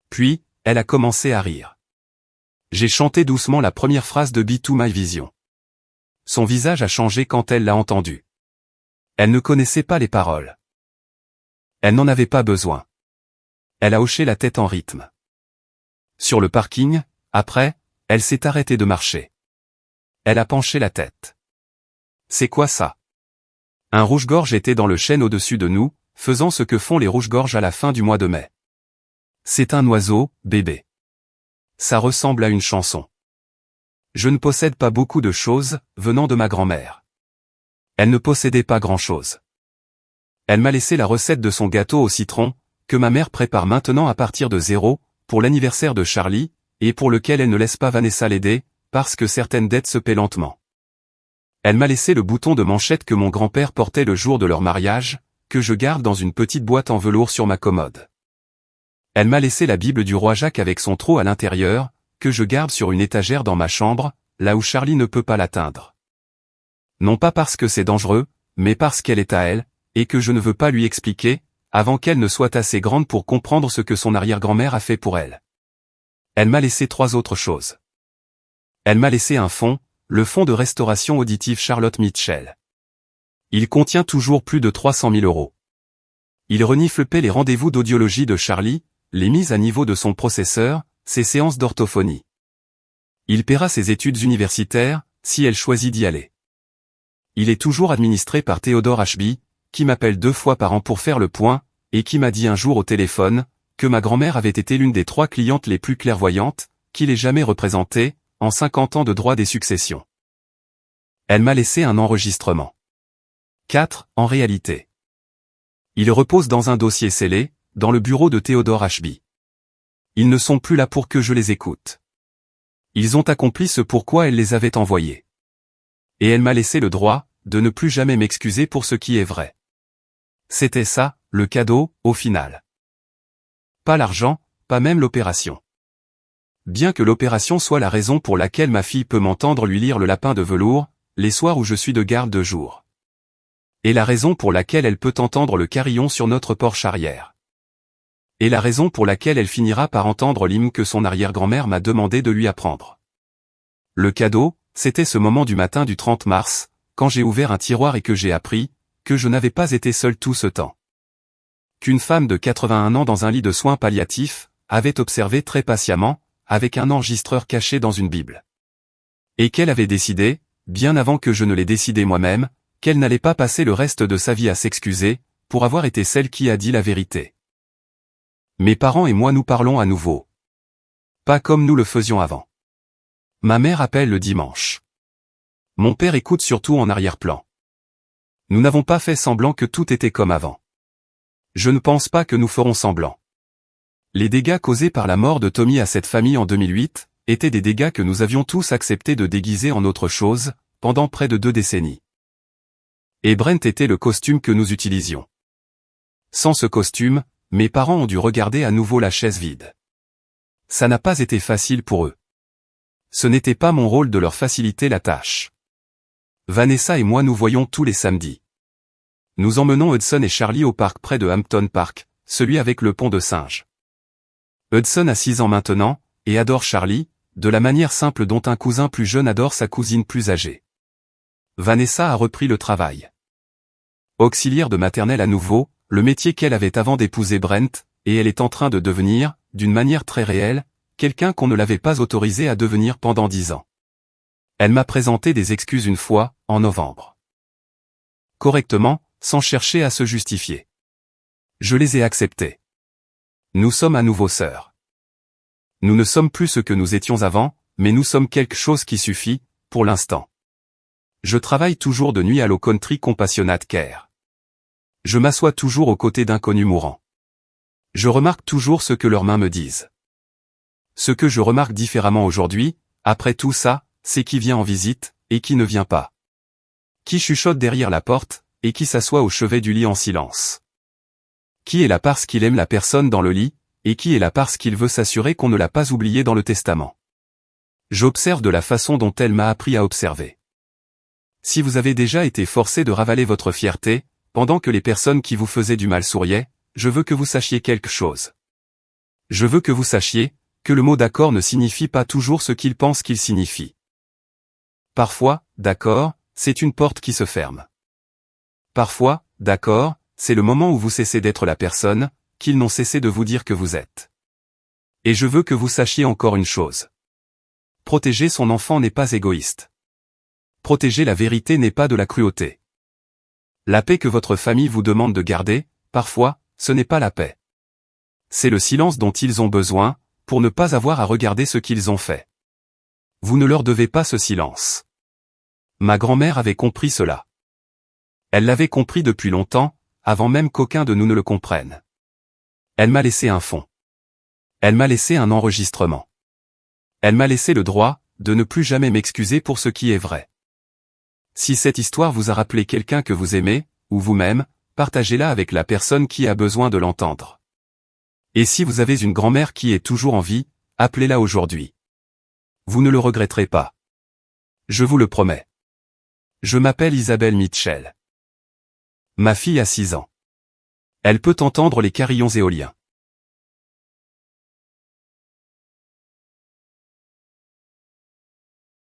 Puis, elle a commencé à rire. J'ai chanté doucement la première phrase de Be to My Vision. Son visage a changé quand elle l'a entendu. Elle ne connaissait pas les paroles. Elle n'en avait pas besoin. Elle a hoché la tête en rythme. Sur le parking, après, elle s'est arrêtée de marcher. Elle a penché la tête. C'est quoi ça? Un rouge-gorge était dans le chêne au-dessus de nous, faisant ce que font les rouges-gorges à la fin du mois de mai. C'est un oiseau, bébé. Ça ressemble à une chanson. Je ne possède pas beaucoup de choses, venant de ma grand-mère. Elle ne possédait pas grand-chose. Elle m'a laissé la recette de son gâteau au citron, que ma mère prépare maintenant à partir de 0, pour l'anniversaire de Charlie, et pour lequel elle ne laisse pas Vanessa l'aider, parce que certaines dettes se paient lentement. Elle m'a laissé le bouton de manchette que mon grand-père portait le jour de leur mariage, que je garde dans une petite boîte en velours sur ma commode. Elle m'a laissé la Bible du roi Jacques avec son trou à l'intérieur, que je garde sur une étagère dans ma chambre, là où Charlie ne peut pas l'atteindre. Non pas parce que c'est dangereux, mais parce qu'elle est à elle, et que je ne veux pas lui expliquer, avant qu'elle ne soit assez grande pour comprendre ce que son arrière-grand-mère a fait pour elle. Elle m'a laissé 3 autres choses. Elle m'a laissé un fonds, le fonds de restauration auditive Charlotte Mitchell. Il contient toujours plus de 300 000 €. Il renifle les rendez-vous d'audiologie de Charlie, les mises à niveau de son processeur, ses séances d'orthophonie. Il paiera ses études universitaires, si elle choisit d'y aller. Il est toujours administré par Theodore Ashby, qui m'appelle 2 fois par an pour faire le point, et qui m'a dit un jour au téléphone, que ma grand-mère avait été l'une des 3 clientes les plus clairvoyantes, qu'il ait jamais représentées, en 50 ans de droit des successions. Elle m'a laissé un enregistrement. 4. En réalité. Il repose dans un dossier scellé, dans le bureau de Theodore Ashby. Ils ne sont plus là pour que je les écoute. Ils ont accompli ce pourquoi elle les avait envoyés. Et elle m'a laissé le droit, de ne plus jamais m'excuser pour ce qui est vrai. C'était ça, le cadeau, au final. Pas l'argent, pas même l'opération. Bien que l'opération soit la raison pour laquelle ma fille peut m'entendre lui lire Le Lapin de velours, les soirs où je suis de garde de jour. Et la raison pour laquelle elle peut entendre le carillon sur notre porche arrière. Et la raison pour laquelle elle finira par entendre l'hymne que son arrière-grand-mère m'a demandé de lui apprendre. Le cadeau, c'était ce moment du matin du 30 mars, quand j'ai ouvert un tiroir et que j'ai appris, que je n'avais pas été seul tout ce temps. Qu'une femme de 81 ans dans un lit de soins palliatifs, avait observé très patiemment, avec un enregistreur caché dans une Bible. Et qu'elle avait décidé, bien avant que je ne l'ai décidé moi-même, qu'elle n'allait pas passer le reste de sa vie à s'excuser, pour avoir été celle qui a dit la vérité. Mes parents et moi nous parlons à nouveau. Pas comme nous le faisions avant. Ma mère appelle le dimanche. Mon père écoute surtout en arrière-plan. Nous n'avons pas fait semblant que tout était comme avant. Je ne pense pas que nous ferons semblant. Les dégâts causés par la mort de Tommy à cette famille en 2008, étaient des dégâts que nous avions tous accepté de déguiser en autre chose, pendant près de 2 décennies. Et Brent était le costume que nous utilisions. Sans ce costume, mes parents ont dû regarder à nouveau la chaise vide. Ça n'a pas été facile pour eux. Ce n'était pas mon rôle de leur faciliter la tâche. Vanessa et moi nous voyons tous les samedis. Nous emmenons Hudson et Charlie au parc près de Hampton Park, celui avec le pont de singe. Hudson a 6 ans maintenant, et adore Charlie, de la manière simple dont un cousin plus jeune adore sa cousine plus âgée. Vanessa a repris le travail. Auxiliaire de maternelle à nouveau, le métier qu'elle avait avant d'épouser Brent, et elle est en train de devenir, d'une manière très réelle, quelqu'un qu'on ne l'avait pas autorisé à devenir pendant 10 ans. Elle m'a présenté des excuses une fois, en novembre. Correctement, sans chercher à se justifier. Je les ai acceptées. Nous sommes à nouveau sœurs. Nous ne sommes plus ce que nous étions avant, mais nous sommes quelque chose qui suffit, pour l'instant. Je travaille toujours de nuit à l'O Country Compassionate Care. Je m'assois toujours aux côtés d'inconnus mourants. Je remarque toujours ce que leurs mains me disent. Ce que je remarque différemment aujourd'hui, après tout ça, c'est qui vient en visite, et qui ne vient pas. Qui chuchote derrière la porte, et qui s'assoit au chevet du lit en silence. Qui est là parce qu'il aime la personne dans le lit, et qui est là parce qu'il veut s'assurer qu'on ne l'a pas oublié dans le testament. J'observe de la façon dont elle m'a appris à observer. Si vous avez déjà été forcé de ravaler votre fierté, pendant que les personnes qui vous faisaient du mal souriaient, je veux que vous sachiez quelque chose. Je veux que vous sachiez, que le mot d'accord ne signifie pas toujours ce qu'il pense qu'il signifie. Parfois, d'accord, c'est une porte qui se ferme. Parfois, d'accord, c'est le moment où vous cessez d'être la personne, qu'ils n'ont cessé de vous dire que vous êtes. Et je veux que vous sachiez encore une chose. Protéger son enfant n'est pas égoïste. Protéger la vérité n'est pas de la cruauté. La paix que votre famille vous demande de garder, parfois, ce n'est pas la paix. C'est le silence dont ils ont besoin, pour ne pas avoir à regarder ce qu'ils ont fait. Vous ne leur devez pas ce silence. Ma grand-mère avait compris cela. Elle l'avait compris depuis longtemps, avant même qu'aucun de nous ne le comprenne. Elle m'a laissé un fond. Elle m'a laissé un enregistrement. Elle m'a laissé le droit de ne plus jamais m'excuser pour ce qui est vrai. Si cette histoire vous a rappelé quelqu'un que vous aimez, ou vous-même, partagez-la avec la personne qui a besoin de l'entendre. Et si vous avez une grand-mère qui est toujours en vie, appelez-la aujourd'hui. Vous ne le regretterez pas. Je vous le promets. Je m'appelle Isabelle Mitchell. Ma fille a 6 ans. Elle peut entendre les carillons éoliens.